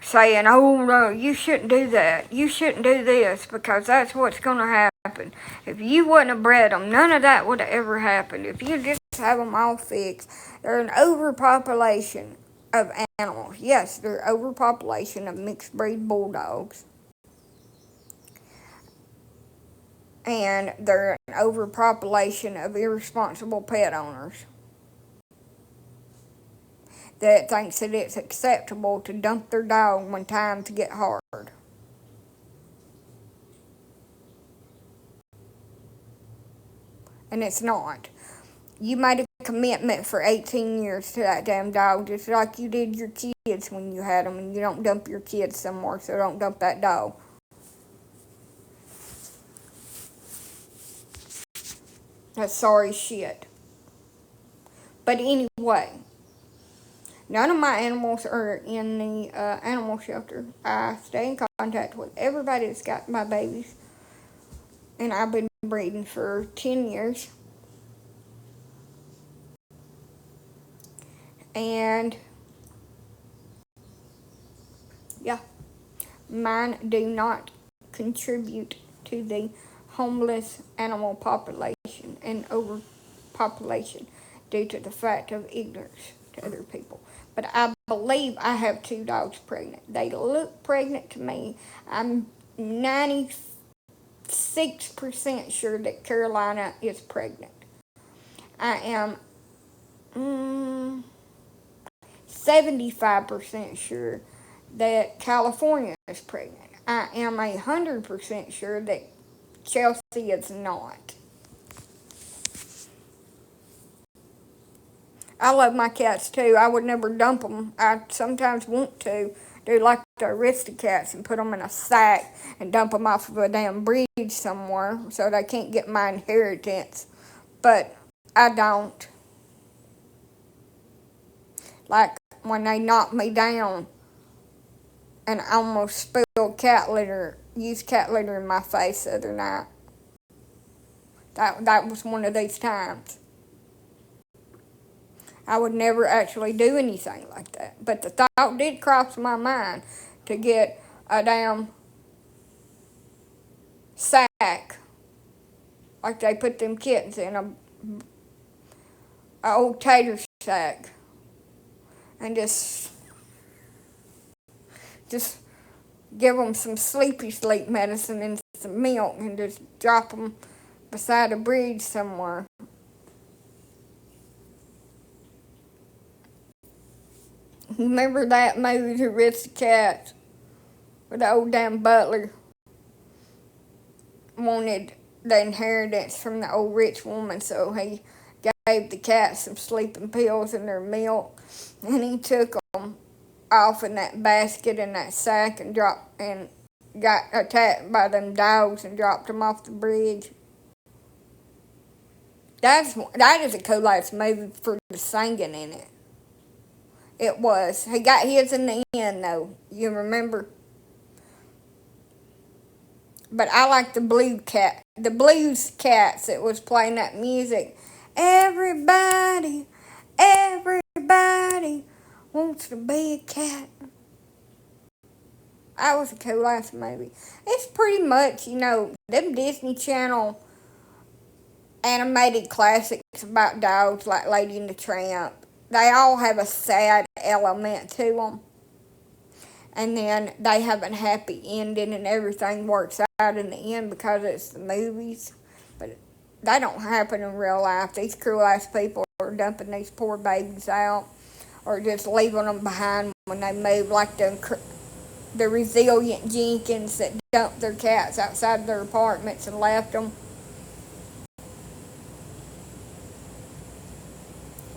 saying, oh no, you shouldn't do that. You shouldn't do this, because that's what's going to happen. happened. If you wouldn't have bred them, none of that would have ever happened. If you just have them all fixed, they're an overpopulation of animals. Yes, they're an overpopulation of mixed breed bulldogs. And they're an overpopulation of irresponsible pet owners that thinks that it's acceptable to dump their dog when times get hard. And it's not. You made a commitment for 18 years to that damn dog, just like you did your kids when you had them, and you don't dump your kids somewhere, so don't dump that dog. That's sorry shit. But anyway, none of my animals are in the animal shelter. I stay in contact with everybody that's got my babies, and I've been breeding for 10 years. And yeah, mine do not contribute to the homeless animal population and overpopulation due to the fact of ignorance to other people. But I believe I have 2 dogs pregnant. They look pregnant to me. I'm 96% sure that Carolina is pregnant. I am 75% sure that California is pregnant. I am 100% sure that Chelsea is not. I love my cats too. I would never dump them. I sometimes want to do like the Aristocats and put them in a sack and dump them off of a damn bridge somewhere so they can't get my inheritance. But I don't. Like when they knocked me down and I almost spilled used cat litter in my face the other night. That was one of these times. I would never actually do anything like that. But the thought did cross my mind to get a damn sack, like they put them kittens in a old tater sack, and just give them some sleepy sleep medicine and some milk and just drop them beside a bridge somewhere. Remember that movie, The Aristocats, where the old damn butler wanted the inheritance from the old rich woman, so he gave the cats some sleeping pills in their milk, and he took them off in that basket in that sack and got attacked by them dogs and dropped them off the bridge. That is a cool ass movie for the singing in it. It was. He got his in the end though. You remember? But I like the blues cats that was playing that music. Everybody wants to be a cat. That was a cool ass movie. It's pretty much, them Disney Channel animated classics about dogs like Lady and the Tramp. They all have a sad element to them. And then they have a happy ending and everything works out in the end because it's the movies. But that don't happen in real life. These cruel ass people are dumping these poor babies out or just leaving them behind when they move, like the resilient Jenkins that dumped their cats outside their apartments and left them.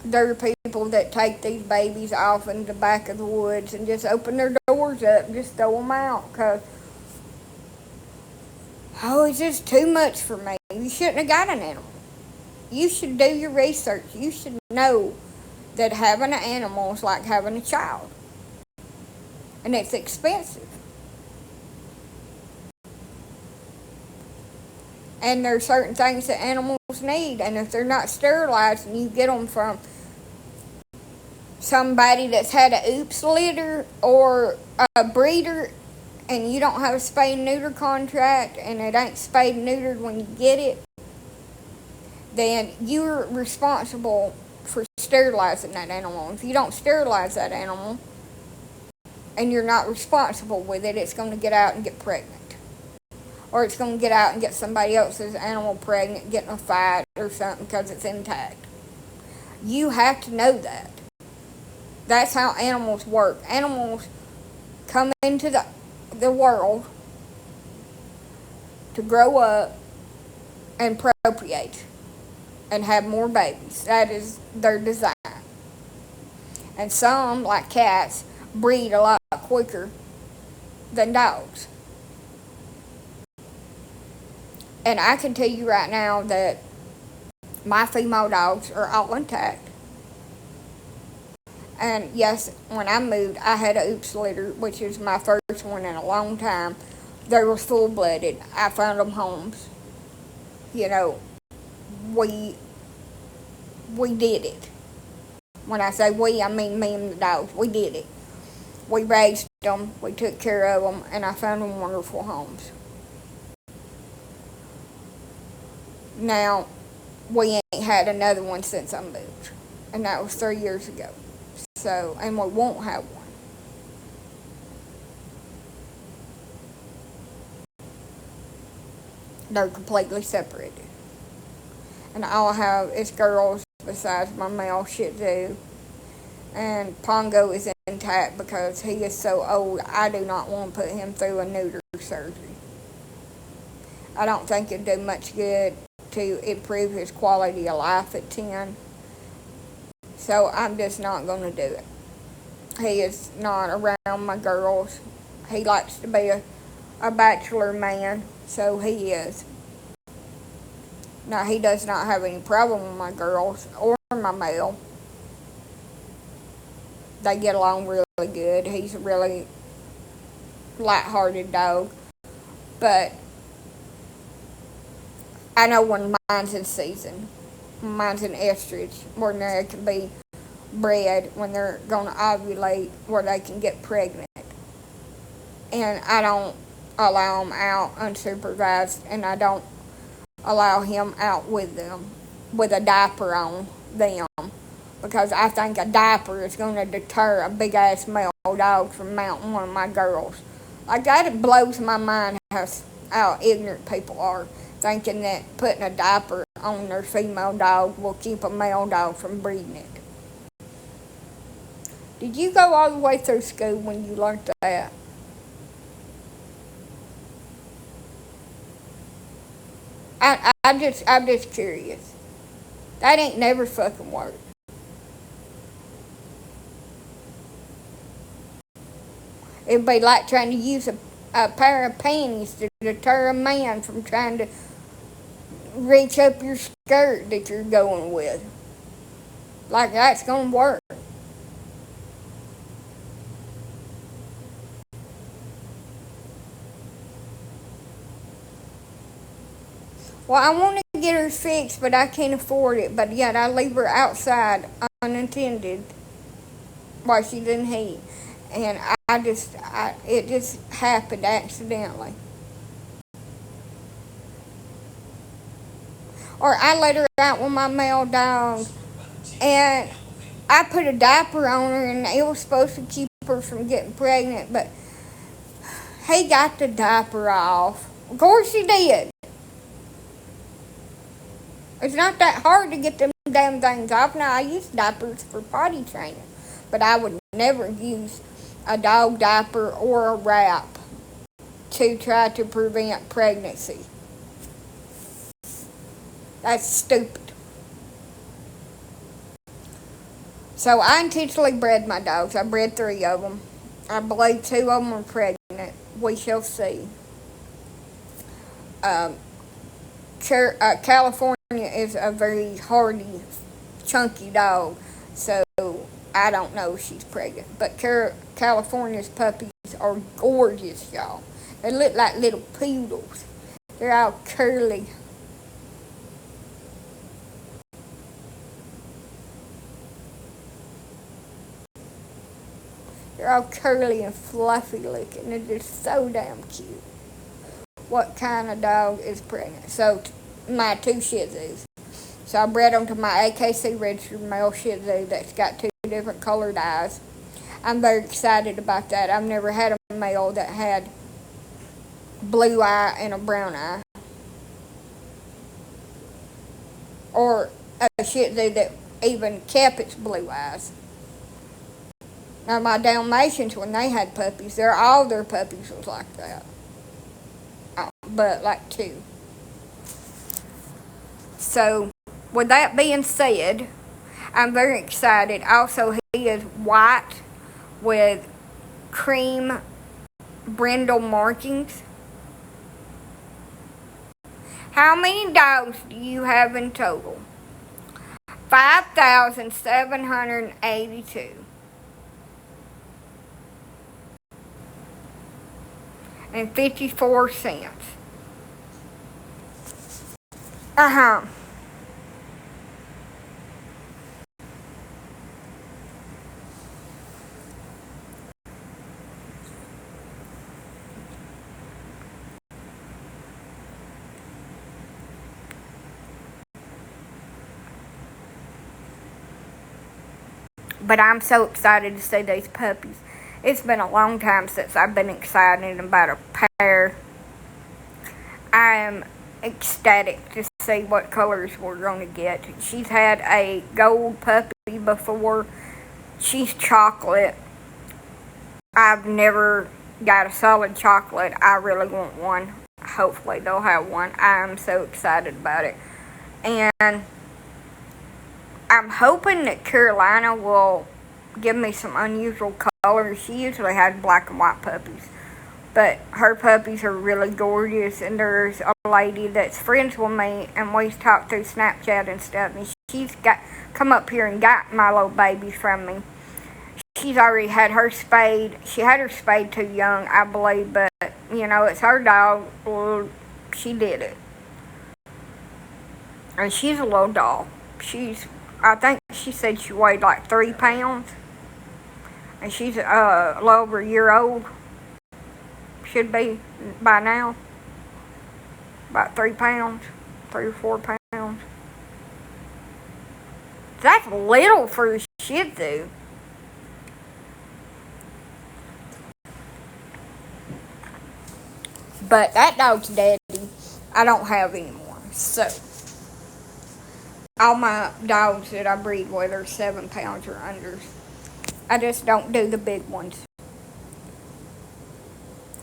There are people that take these babies off in the back of the woods and just open their doors up and just throw them out because, it's just too much for me. You shouldn't have got an animal. You should do your research. You should know that having an animal is like having a child. And it's expensive. And there are certain things that animals need. And if they're not sterilized and you get them from somebody that's had a oops litter or a breeder and you don't have a spay and neuter contract, and it ain't spayed and neutered when you get it, then you're responsible for sterilizing that animal. If you don't sterilize that animal, and you're not responsible with it, it's going to get out and get pregnant. Or it's going to get out and get somebody else's animal pregnant, get in a fight or something because it's intact. You have to know that. That's how animals work. Animals come into the world to grow up and procreate and have more babies. That is their design. And some, like cats, breed a lot quicker than dogs. And I can tell you right now that my female dogs are all intact. And yes, when I moved, I had a oops litter, which is my first one in a long time. They were full-blooded. I found them homes. You know, we did it. When I say we, I mean me and the dogs. We did it. We raised them, we took care of them, and I found them wonderful homes. Now, we ain't had another one since I moved, and that was 3 years ago. So, and we won't have one. They're completely separated. And all I have is girls besides my male Shih Tzu. And Pongo is intact because he is so old. I do not want to put him through a neuter surgery. I don't think it'd do much good to improve his quality of life at 10. So I'm just not going to do it. He is not around my girls. He likes to be a bachelor man, so he is. Now, he does not have any problem with my girls or my male. They get along really good. He's a really light-hearted dog. But I know when mine's in season. Mine's in estrus, where they can be bred when they're going to ovulate, where they can get pregnant. And I don't allow them out unsupervised, and I don't allow him out with them, with a diaper on them. Because I think a diaper is going to deter a big-ass male dog from mounting one of my girls. Like, that blows my mind how ignorant people are, thinking that putting a diaper on their female dog will keep a male dog from breeding it. Did you go all the way through school when you learned that? I'm just curious. That ain't never fucking worked. It'd be like trying to use a pair of panties to deter a man from trying to reach up your skirt that you're going with. Like that's gonna work. Well, I want to get her fixed, but I can't afford it. But yet I leave her outside unattended while she's in heat. And it just happened accidentally. Or I let her out with my male dog, and I put a diaper on her, and it was supposed to keep her from getting pregnant, but he got the diaper off. Of course he did. It's not that hard to get them damn things off. Now, I use diapers for potty training, but I would never use a dog diaper or a wrap to try to prevent pregnancy. That's stupid. So I intentionally bred my dogs. I bred 3 of them. I believe 2 of them are pregnant. We shall see. California is a very hardy, chunky dog. So I don't know if she's pregnant. But California's puppies are gorgeous, y'all. They look like little poodles. They're all curly. They're all curly and fluffy looking. They're just so damn cute. What kind of dog is pregnant? So, my 2 Shih Tzus. So I bred them to my AKC registered male Shih Tzu that's got 2 different colored eyes. I'm very excited about that. I've never had a male that had blue eye and a brown eye. Or a Shih Tzu that even kept its blue eyes. Now my Dalmatians, when they had puppies, all their puppies was like that. But like 2. So, with that being said, I'm very excited. Also, he is white with cream brindle markings. How many dogs do you have in total? 5,782. And 54 cents. But I'm so excited to see these puppies. It's been a long time since I've been excited about a pair. I am ecstatic to see what colors we're going to get. She's had a gold puppy before. She's chocolate. I've never got a solid chocolate. I really want one. Hopefully they'll have one. I'm so excited about it. And I'm hoping that Carolina will give me some unusual colors. She usually has black and white puppies. But her puppies are really gorgeous. And there's a lady that's friends with me. And we've talked through Snapchat and stuff. And she's come up here and got my little babies from me. She's already had her spayed. She had her spayed too young, I believe. But, it's her dog. Well, she did it. And she's a little doll. I think she said she weighed like 3 pounds. And she's a little over a year old. Should be by now. About 3 pounds. 3 or 4 pounds. That's little for a Shih Tzu. But that dog's daddy, I don't have anymore. So, all my dogs that I breed with are 7 pounds or under. I just don't do the big ones.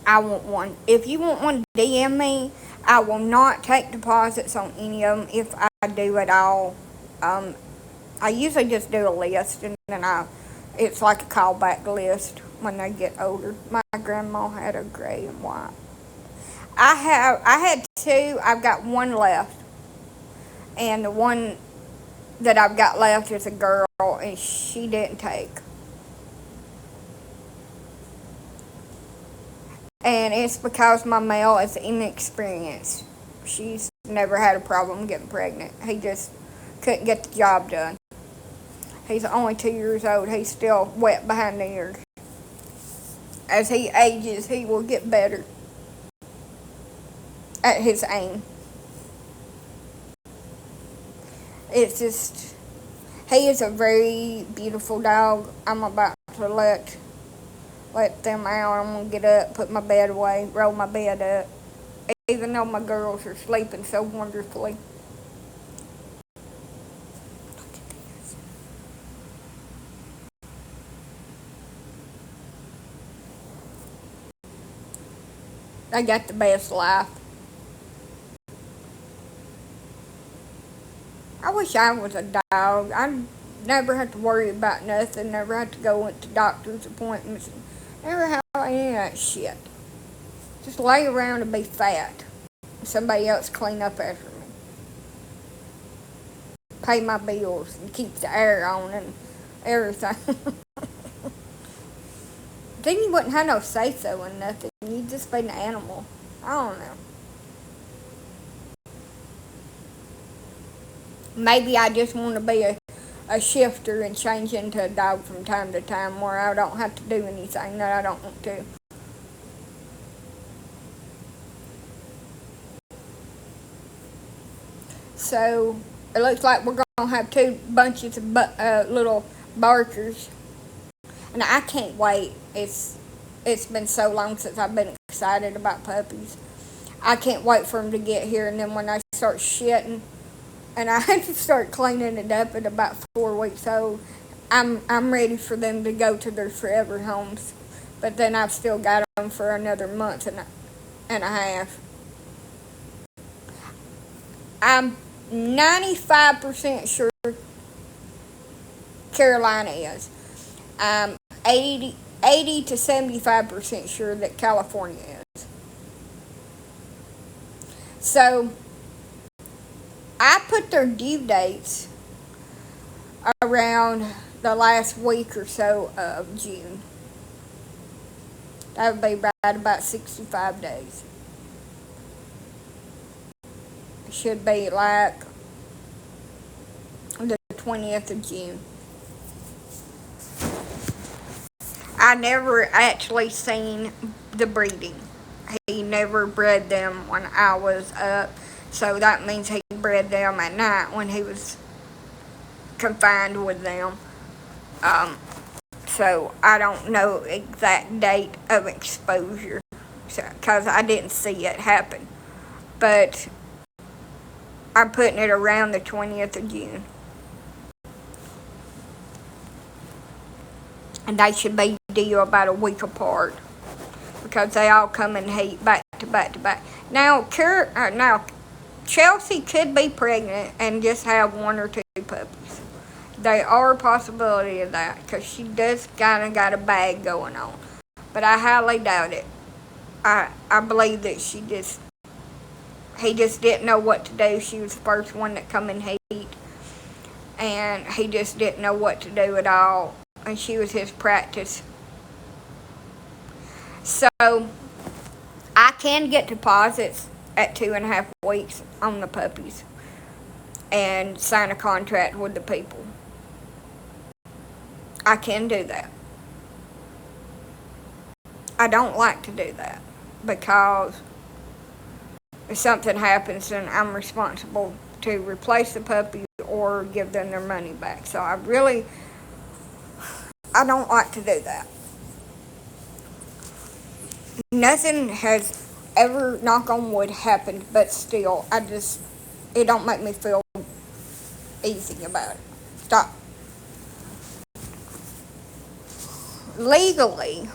I want one. If you want one, DM me. I will not take deposits on any of them if I do at all. I usually just do a list and then it's like a callback list when they get older. My grandma had a gray and white. I had 2. I've got 1 left. And the one that I've got left is a girl, and she didn't take. And it's because my male is inexperienced. She's never had a problem getting pregnant. He just couldn't get the job done. He's only 2 years old. He's still wet behind the ears. As he ages, he will get better at his aim. It's just, he is a very beautiful dog. I'm about to let them out. I'm going to get up, put my bed away, roll my bed up. Even though my girls are sleeping so wonderfully. They got the best life. I wish I was a dog. I never had to worry about nothing. Never had to go into doctor's appointments. Never had any of that shit. Just lay around and be fat. Somebody else clean up after me. Pay my bills and keep the air on and everything. Then you wouldn't have no say-so and nothing. You'd just be an animal. I don't know. Maybe I just want to be a a shifter and change into a dog from time to time where I don't have to do anything that I don't want to. So it looks like we're going to have two bunches of little barkers. And I can't wait. It's been so long since I've been excited about puppies. I can't wait for them to get here, and then when they start shitting, and I have to start cleaning it up at about 4 weeks old, I'm ready for them to go to their forever homes. But then I've still got them for another month and a half. I'm 95% sure Carolina is. I'm 80 to 75% sure that California is. So I put their due dates around the last week or so of June. That would be about 65 days. It should be like the 20th of June. I never actually seen the breeding. He never bred them when I was up, so that means he bred them at night when he was confined with them. So I don't know exact date of exposure, because I didn't see it happen. But I'm putting it around the 20th of June. And they should be due about a week apart, because they all come in heat back to back to back. Now Chelsea could be pregnant and just have 1 or 2 puppies. There are a possibility of that, because she does kind of got a bag going on. But I highly doubt it. I believe that he just didn't know what to do. She was the first one that come in heat, and he just didn't know what to do at all. And she was his practice. So I can get deposits at 2.5 weeks on the puppies and sign a contract with the people. I can do that. I don't like to do that, because if something happens, then I'm responsible to replace the puppy or give them their money back. So I don't like to do that. Nothing has ever, knock on wood, happened, but still, it don't make me feel easy about it. Stop. Legally,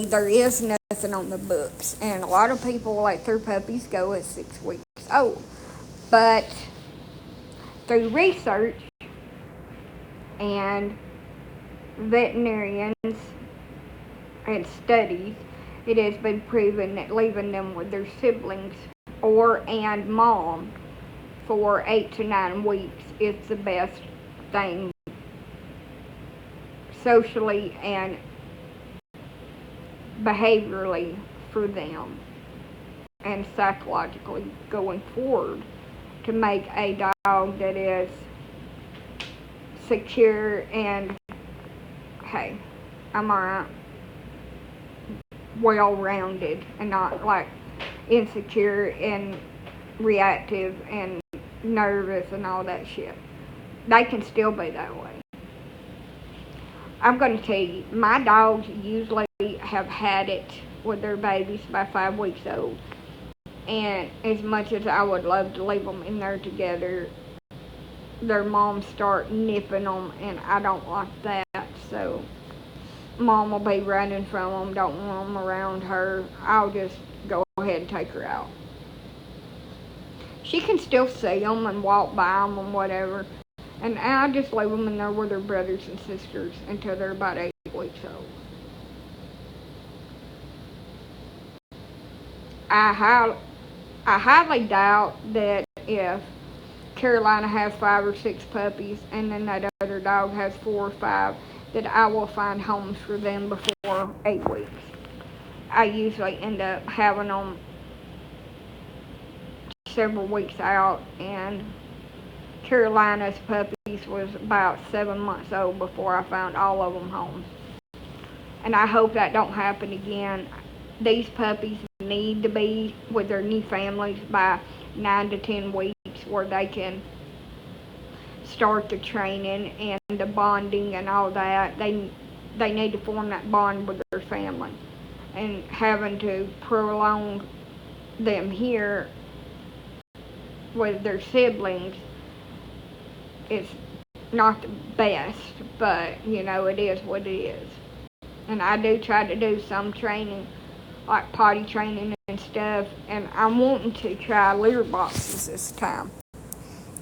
there is nothing on the books, and a lot of people let their puppies go at 6 weeks old. But through research and veterinarians and studies, it has been proven that leaving them with their siblings and mom for 8 to 9 weeks is the best thing socially and behaviorally for them, and psychologically going forward, to make a dog that is secure and, hey, I'm alright, well-rounded, and not like insecure and reactive and nervous and all that shit. They can still be that way. I'm going to tell you, my dogs usually have had it with their babies by 5 weeks old. And as much as I would love to leave them in there together, their moms start nipping them, and I don't like that. So mom will be running from them, don't want them around her. I'll just go ahead and take her out. She can still see them and walk by them and whatever. And I just leave them in there with their brothers and sisters until they're about 8 weeks old. I highly doubt that if Carolina has 5 or 6 puppies and then that other dog has 4 or 5, that I will find homes for them before 8 weeks. I usually end up having them several weeks out, and Carolina's puppies was about 7 months old before I found all of them home. And I hope that don't happen again. These puppies need to be with their new families by 9 to 10 weeks, where they can start the training and the bonding and all that. They need to form that bond with their family. And having to prolong them here with their siblings is not the best, but you know, it is what it is. And I do try to do some training, like potty training and stuff, and I'm wanting to try litter boxes this time.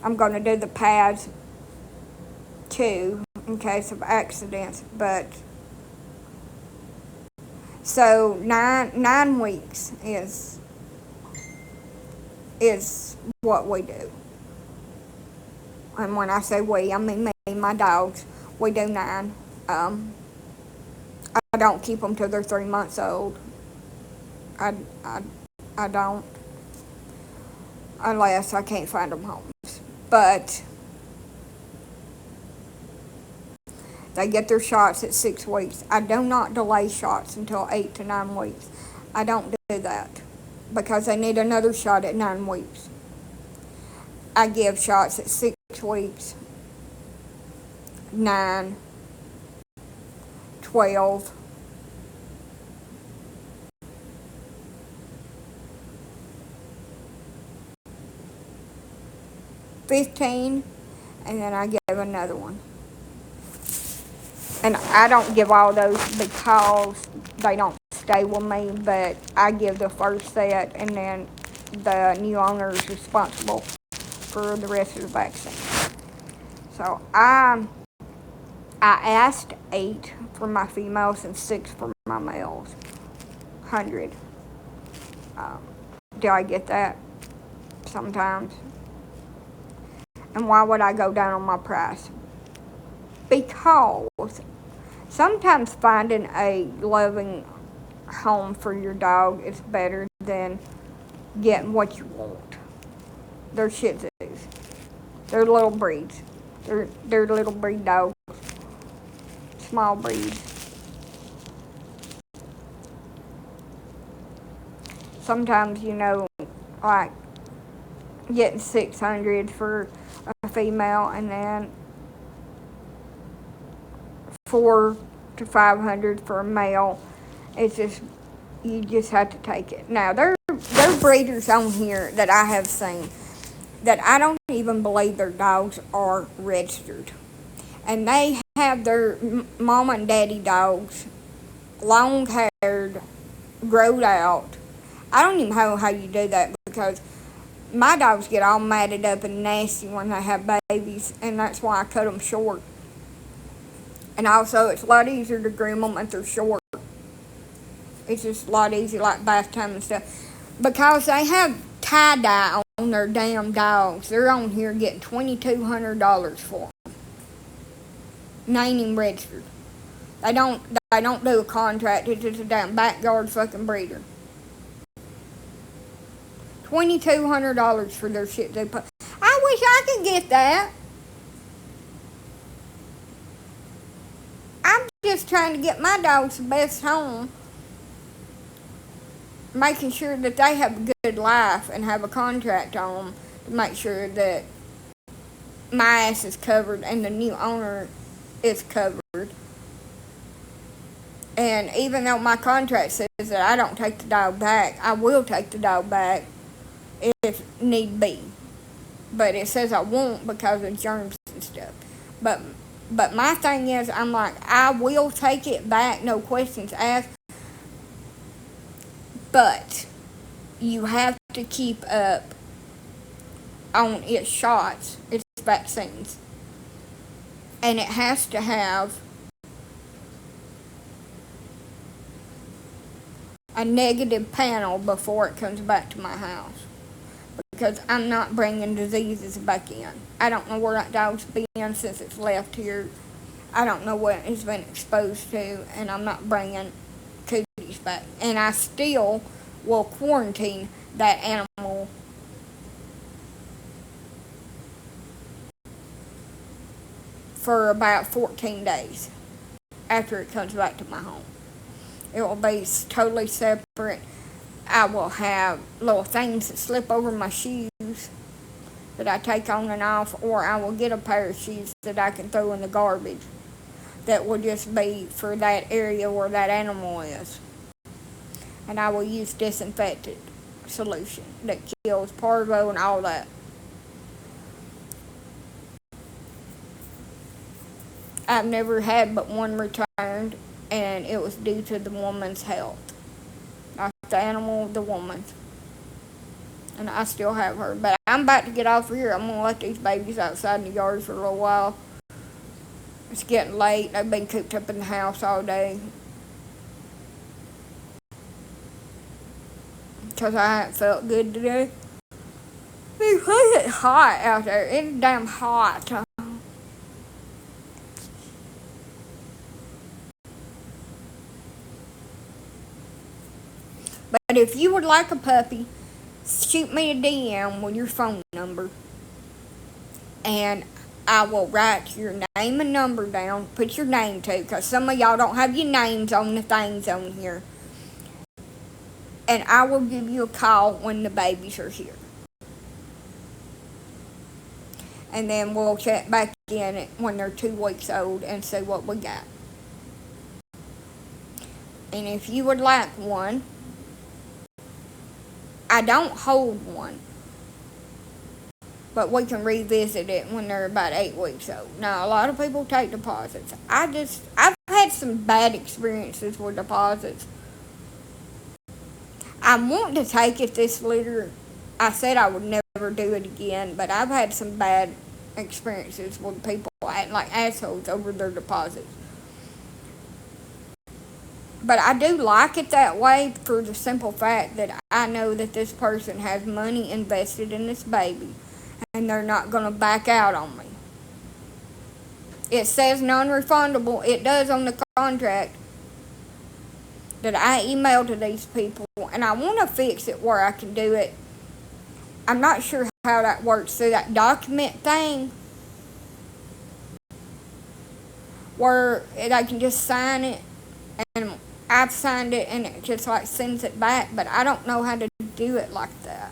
I'm going to do the pads too, in case of accidents, but so 9 weeks is what we do. And when I say we, I mean me and my dogs. We do 9. I don't keep them till they're 3 months old. I don't, unless I can't find them homes. But they get their shots at 6 weeks. I do not delay shots until 8 to 9 weeks. I don't do that because they need another shot at 9 weeks. I give shots at 6 weeks, 9, 12, 15, and then I give another one. And I don't give all those because they don't stay with me, but I give the first set, and then the new owner is responsible for the rest of the vaccine. So I asked 8 for my females and 6 for my males. 100. Do I get that? Sometimes. And why would I go down on my price? Because sometimes finding a loving home for your dog is better than getting what you want. They're Shih Tzus. They're little breeds. They're little breed dogs. Small breeds. Sometimes, you know, like getting $600 for a female and then $400 to $500 for a male. It's just, you just have to take it. Now, there are breeders on here that I have seen that I don't even believe their dogs are registered. And they have their mama and daddy dogs long-haired, growed out. I don't even know how you do that because my dogs get all matted up and nasty when they have babies, and that's why I cut them short. And also, it's a lot easier to groom them if they're short. It's just a lot easier, like bath time and stuff. Because they have tie-dye on their damn dogs. They're on here getting $2,200 for them. And they ain't even registered. They don't do a contract. It's just a damn backyard fucking breeder. $2,200 for their shit they put. I wish I could get that. I'm just trying to get my dogs the best home. Making sure that they have a good life and have a contract on them to make sure that my ass is covered and the new owner is covered. And even though my contract says that I don't take the dog back, I will take the dog back if need be. But it says I won't because of germs and stuff. But my thing is, I'm like, I will take it back, no questions asked. But you have to keep up on its shots, its vaccines. And it has to have a negative panel before it comes back to my house. Because I'm not bringing diseases back in. I don't know where that dog's been since it's left here. I don't know what it's been exposed to, and I'm not bringing cooties back. And I still will quarantine that animal for about 14 days after it comes back to my home. It will be totally separate. I will have little things that slip over my shoes that I take on and off, or I will get a pair of shoes that I can throw in the garbage that will just be for that area where that animal is. And I will use disinfectant solution that kills parvo and all that. I've never had but one returned, and it was due to the woman's health. Not the animal, the woman's. And I still have her. But I'm about to get off here. I'm going to let these babies outside in the yard for a little while. It's getting late. They've been cooped up in the house all day. Because I haven't felt good today. It's hot out there. It's damn hot. But if you would like a puppy, shoot me a DM with your phone number. And I will write your name and number down. Put your name too, because some of y'all don't have your names on the things on here. And I will give you a call when the babies are here. And then we'll check back in when they're 2 weeks old and see what we got. And if you would like one, I don't hold one, but we can revisit it when they're about 8 weeks old. Now, a lot of people take deposits. I've had some bad experiences with deposits. I want to take it this litter. I said I would never do it again, but I've had some bad experiences with people acting like assholes over their deposits. But I do like it that way for the simple fact that I know that this person has money invested in this baby and they're not going to back out on me. It says non-refundable. It does on the contract that I emailed to these people, and I want to fix it where I can do it. I'm not sure how that works through that document thing where I can just sign it, and I've signed it and it just like sends it back, but I don't know how to do it like that.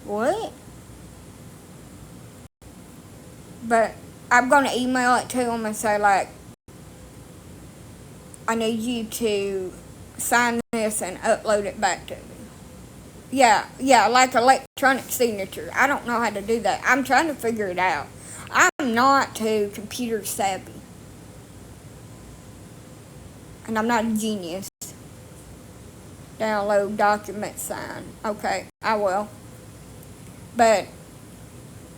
What? But I'm going to email it to them and say, like, I need you to sign this and upload it back to me. Yeah, like electronic signature. I don't know how to do that. I'm trying to figure it out. I'm not too computer savvy. And I'm not a genius. Download document sign. Okay, I will. But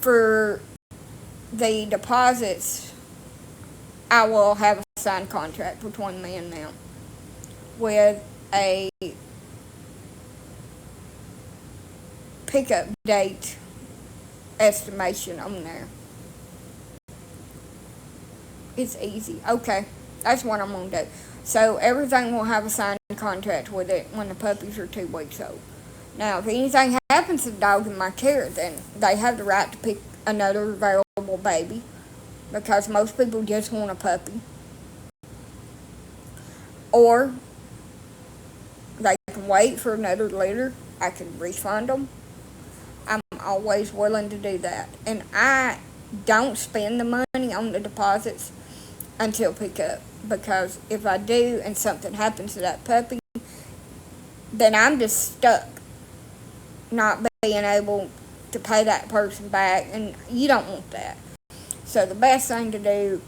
for the deposits, I will have a signed contract between me and them with a pickup date estimation on there. It's easy. Okay, that's what I'm going to do. So everything will have a signed contract with it when the puppies are 2 weeks old. Now, if anything happens to the dog in my care, then they have the right to pick another available baby, because most people just want a puppy. Or they can wait for another litter. I can refund them. I'm always willing to do that. And I don't spend the money on the deposits until pick up, because if I do and something happens to that puppy, then I'm just stuck not being able to pay that person back, and you don't want that. So the best thing to do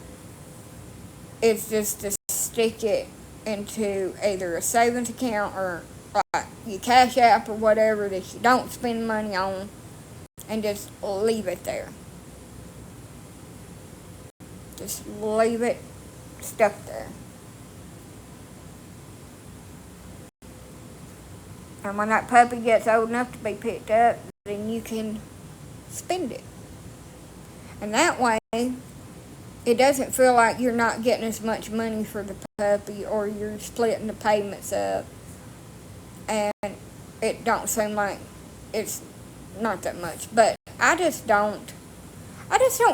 is just to stick it into either a savings account or like your Cash App or whatever that you don't spend money on, and just leave it there. Just leave it stuck there. And when that puppy gets old enough to be picked up, then you can spend it. And that way, it doesn't feel like you're not getting as much money for the puppy, or you're splitting the payments up, and it don't seem like it's not that much. But I just don't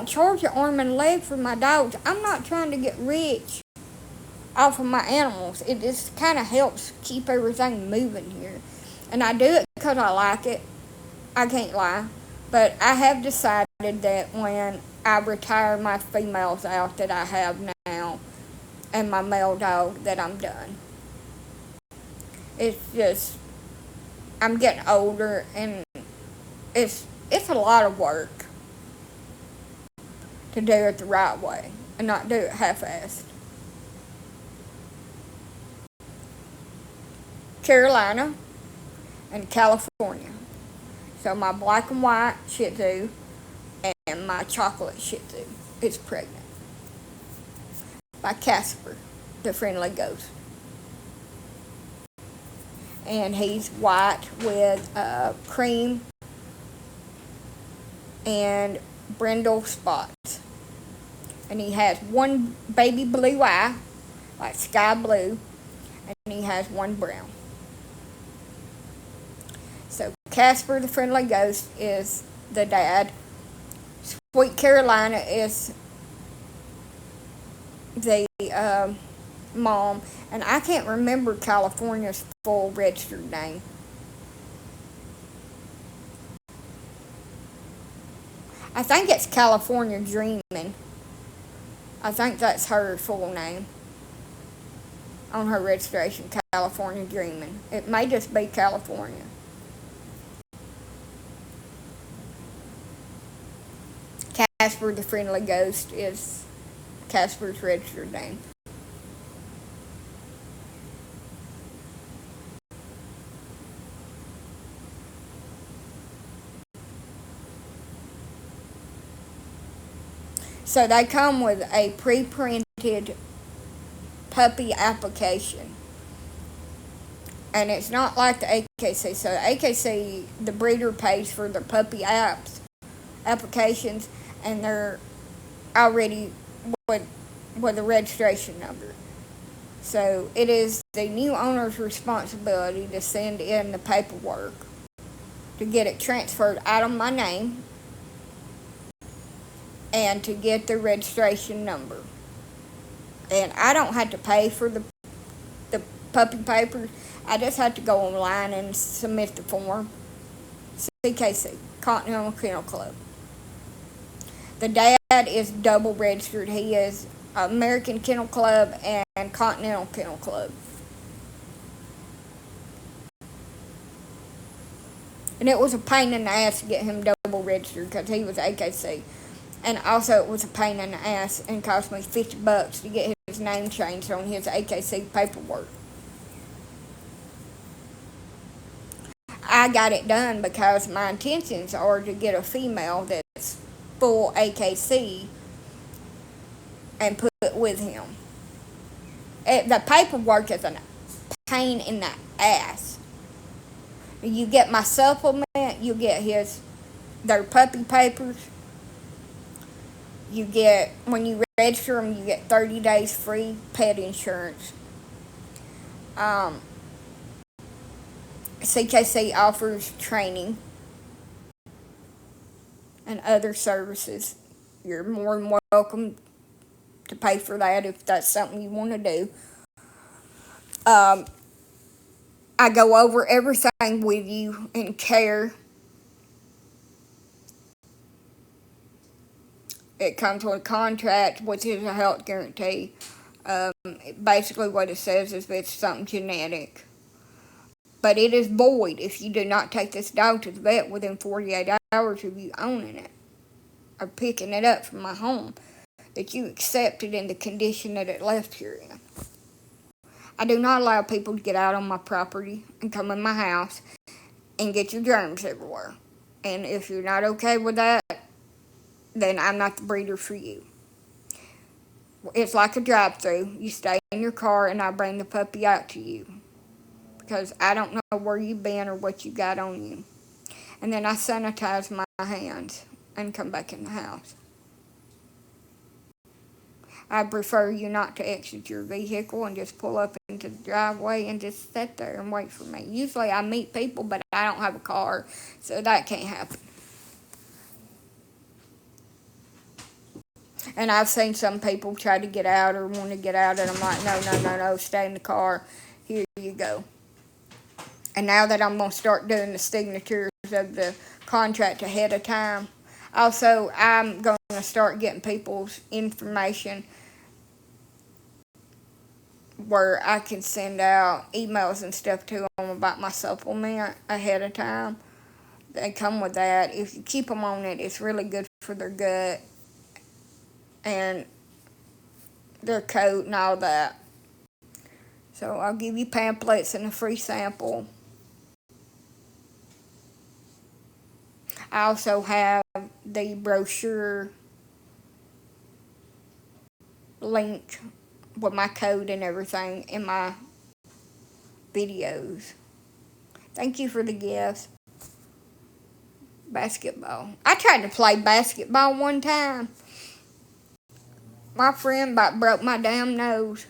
charge an arm and a leg for my dogs. I'm not trying to get rich off of my animals. It just kind of helps keep everything moving here. And I do it because I like it. I can't lie. But I have decided that when I retire my females out that I have now and my male dog, that I'm done. It's just, I'm getting older, and it's a lot of work to do it the right way and not do it half-assed. Carolina and California. So my black and white Shih Tzu and my chocolate Shih Tzu is pregnant. By Casper, the friendly ghost. And he's white with cream and brindle spots. And he has one baby blue eye, like sky blue, and he has one brown. So Casper, the friendly ghost, is the dad. Sweet Carolina is the mom, and I can't remember California's full registered name. I think it's California Dreamin'. I think that's her full name on her registration, California Dreamin'. It may just be California. Casper the Friendly Ghost is Casper's registered name. So they come with a pre-printed puppy application. And it's not like the AKC. So the AKC, the breeder pays for the puppy applications, and they're already with a registration number. So it is the new owner's responsibility to send in the paperwork to get it transferred out of my name and to get the registration number. And I don't have to pay for the puppy papers. I just have to go online and submit the form. CKC, Continental Kennel Club. The dad is double registered. He is American Kennel Club and Continental Kennel Club. And it was a pain in the ass to get him double registered because he was AKC. And also it was a pain in the ass and cost me $50 to get his name changed on his AKC paperwork. I got it done because my intentions are to get a female that's full AKC and put it with him. The paperwork is a pain in the ass. You get my supplement, you get their puppy papers. You get, when you register them, you get 30 days free pet insurance. CKC offers training and other services. You're more than welcome to pay for that if that's something you want to do. I go over everything with you in care. It comes with a contract, which is a health guarantee. Basically what it says is it's something genetic. But it is void if you do not take this dog to the vet within 48 hours of you owning it or picking it up from my home, that you accept it in the condition that it left here in. I do not allow people to get out on my property and come in my house and get your germs everywhere. And if you're not okay with that, then I'm not the breeder for you. It's like a drive-through. You stay in your car and I bring the puppy out to you, because I don't know where you've been or what you got on you. And then I sanitize my hands and come back in the house. I prefer you not to exit your vehicle and just pull up into the driveway and just sit there and wait for me. Usually I meet people, but I don't have a car, so that can't happen. And I've seen some people try to get out or want to get out, and I'm like, no, stay in the car. Here you go. And now that I'm going to start doing the signatures of the contract ahead of time, also I'm going to start getting people's information where I can send out emails and stuff to them about my supplement ahead of time. They come with that. If you keep them on it, it's really good for their gut and their coat and all that. So I'll give you pamphlets and a free sample. I also have the brochure link with my code and everything in my videos. Thank you for the gifts. Basketball. I tried to play basketball one time. My friend about broke my damn nose.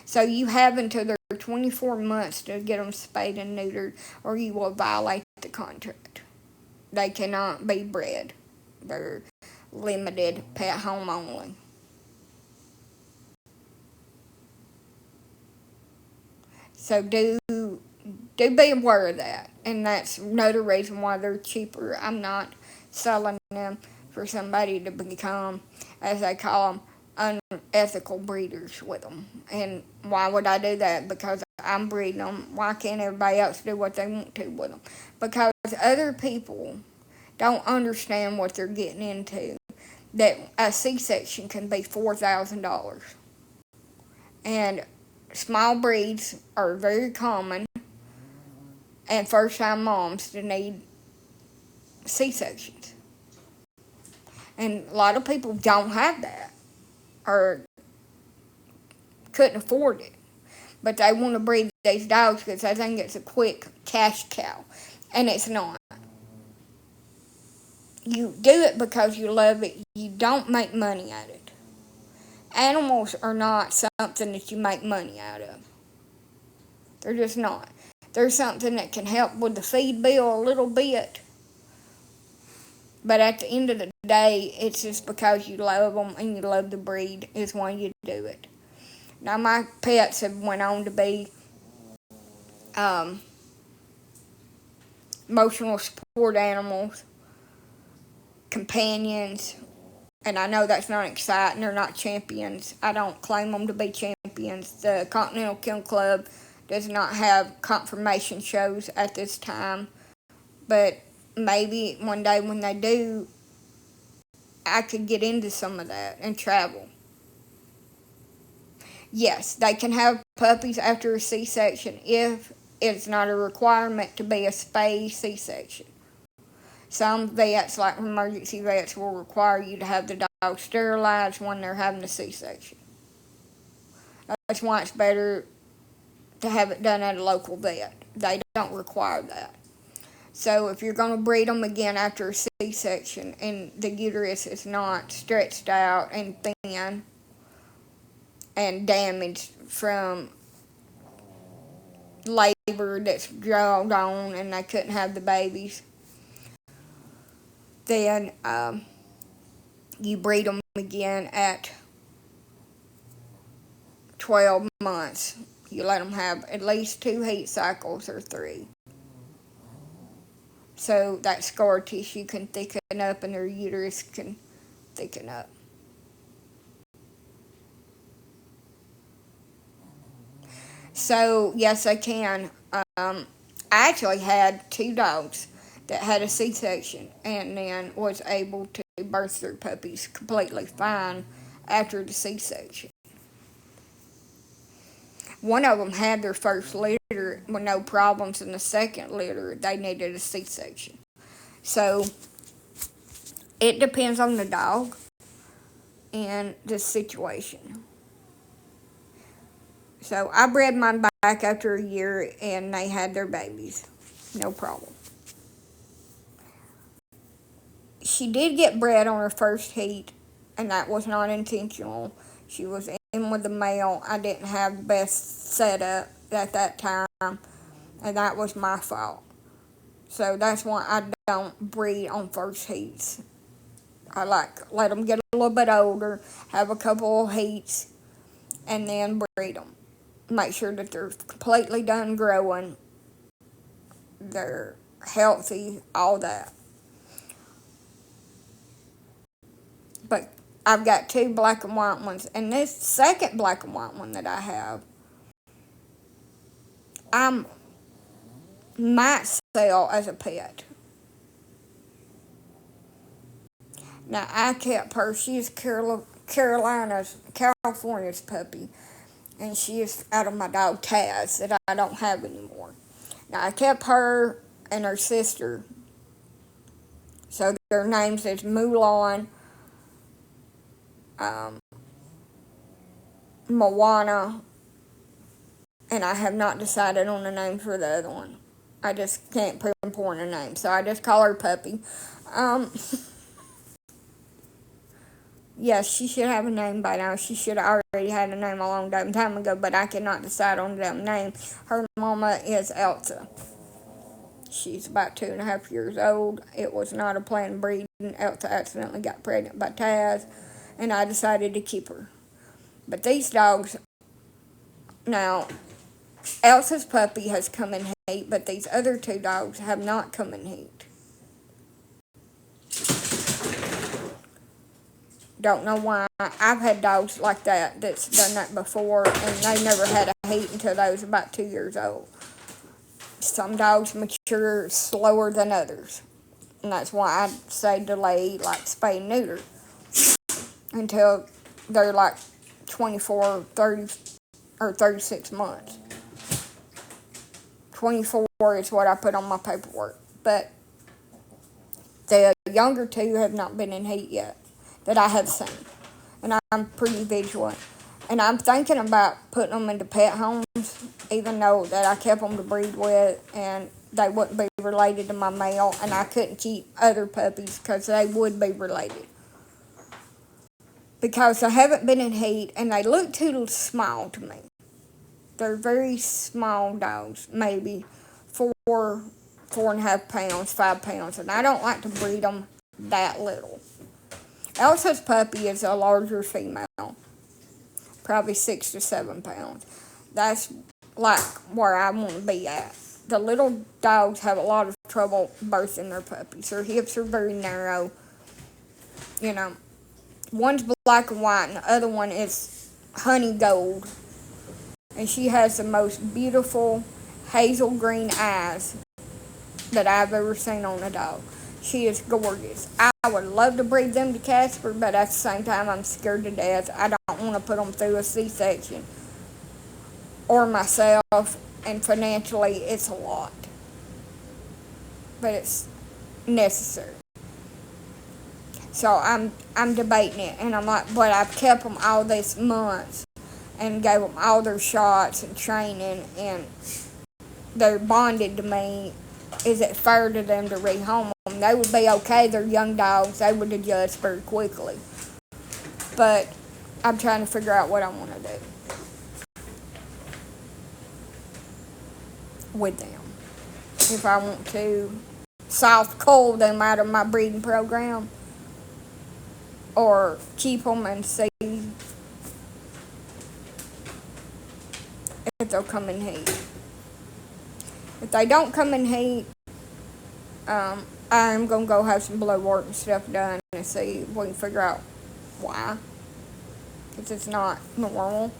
So you have until they're 24 months to get them spayed and neutered, or you will violate the contract. They cannot be bred. They're limited pet home only. So do be aware of that. And that's another reason why they're cheaper. I'm not selling them for somebody to become, as they call them, unethical breeders with them. And why would I do that? Because I'm breeding them. Why can't everybody else do what they want to with them? Because other people don't understand what they're getting into. That a C-section can be $4,000. And small breeds are very common, and first-time moms to need C-sections. And a lot of people don't have that, or couldn't afford it. But they want to breed these dogs because they think it's a quick cash cow. And it's not. You do it because you love it. You don't make money at it. Animals are not something that you make money out of. They're just not. They're something that can help with the feed bill a little bit. But at the end of the day, it's just because you love them and you love the breed is why you do it. Now, my pets have went on to be emotional support animals, companions, and I know that's not exciting. They're not champions. I don't claim them to be champions. The Continental Kennel Club does not have confirmation shows at this time, but maybe one day when they do, I could get into some of that and travel. Yes, they can have puppies after a C-section if it's not a requirement to be a spay C-section. Some vets, like emergency vets, will require you to have the dog sterilized when they're having a C-section. That's why it's better to have it done at a local vet. They don't require that. So if you're going to breed them again after a C-section and the uterus is not stretched out and thin and damaged from labor that's dragged on and they couldn't have the babies, then you breed them again at 12 months. You let them have at least 2 heat cycles or 3. So that scar tissue can thicken up and their uterus can thicken up. So, yes, I can. I actually had 2 dogs that had a C-section and then was able to birth their puppies completely fine after the C-section. One of them had their first litter with no problems, and the second litter, they needed a C-section. So, it depends on the dog and the situation. So, I bred mine back after a year, and they had their babies. No problem. she did get bred on her first heat, and that was not intentional. She was in with the male. I didn't have the best setup at that time, and that was my fault. So that's why I don't breed on first heats. I let them get a little bit older, have a couple of heats, and then breed them. Make sure that they're completely done growing, they're healthy, all that. But I've got 2 black and white ones, and this second black and white one that I have, I might sell as a pet. Now, I kept her. She's California's puppy, and she is out of my dog Taz that I don't have anymore. Now, I kept her and her sister. So their names is Mulan, Moana, and I have not decided on the name for the other one. I just can't pinpoint a name, so I just call her Puppy. Yes, she should have a name by now. She should have already had a name a long time ago, but I cannot decide on that name. Her mama is Elsa. She's about 2.5 years old. It was not a planned breeding. Elsa accidentally got pregnant by Taz, and I decided to keep her. But these dogs, now, Elsa's puppy has come in heat, but these other 2 dogs have not come in heat. Don't know why. I've had dogs like that's done that before, and they never had a heat until they was about 2 years old. Some dogs mature slower than others, and that's why I say delay, like spay and neuter, until they're like 24, 30, or 36 months. 24 is what I put on my paperwork, but the younger 2 have not been in heat yet that I have seen, and I'm pretty vigilant. And I'm thinking about putting them into pet homes, even though that I kept them to breed with, and they wouldn't be related to my male, and I couldn't keep other puppies because they would be related. Because they haven't been in heat, and they look too small to me. They're very small dogs, maybe 4.5 pounds, 5 pounds, and I don't like to breed them that little. Elsa's puppy is a larger female, probably 6 to 7 pounds. That's like where I want to be at. The little dogs have a lot of trouble birthing their puppies. Their hips are very narrow. You know, one's black and white, and the other one is honey gold. And she has the most beautiful hazel green eyes that I've ever seen on a dog. She is gorgeous. I would love to breed them to Casper, but at the same time, I'm scared to death. I don't want to put them through a C-section or myself, and financially, it's a lot. But it's necessary. So I'm debating it, and I'm like, but I've kept them all these months and gave them all their shots and training, and they're bonded to me. Is it fair to them to rehome them? They would be okay. They're young dogs. They would adjust very quickly. But I'm trying to figure out what I want to do with them. If I want to soft cold them out of my breeding program, or keep them and see if they'll come in heat. If they don't come in heat, I'm going to go have some blood work and stuff done and see if we can figure out why. Because it's not normal.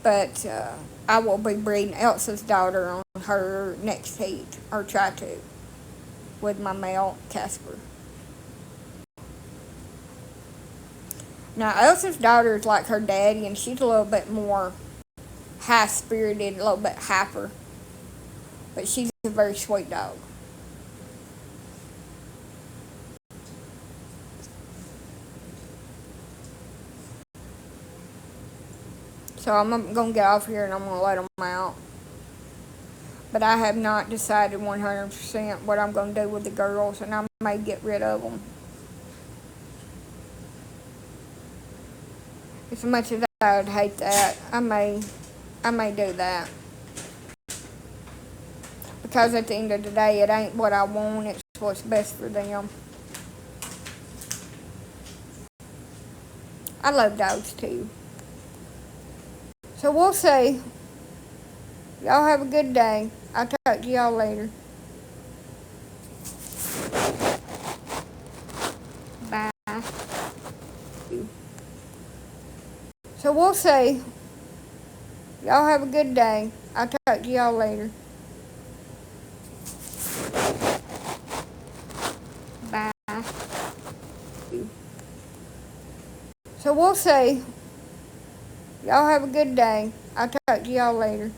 But I will be breeding Elsa's daughter on her next heat, or try to, with my male Casper. Now, Elsa's daughter is like her daddy, and she's a little bit more high-spirited, a little bit hyper. But she's a very sweet dog. So I'm going to get off here and I'm going to let them out. But I have not decided 100% what I'm going to do with the girls, and I'm may get rid of them. As much as I would hate that, I may do that. Because at the end of the day, it ain't what I want, it's what's best for them. I love dogs too. So we'll see. Y'all have a good day. I'll talk to y'all later. Bye. So we'll see. Y'all have a good day. I'll talk to y'all later. Bye. So we'll see. Y'all have a good day. I'll talk to y'all later.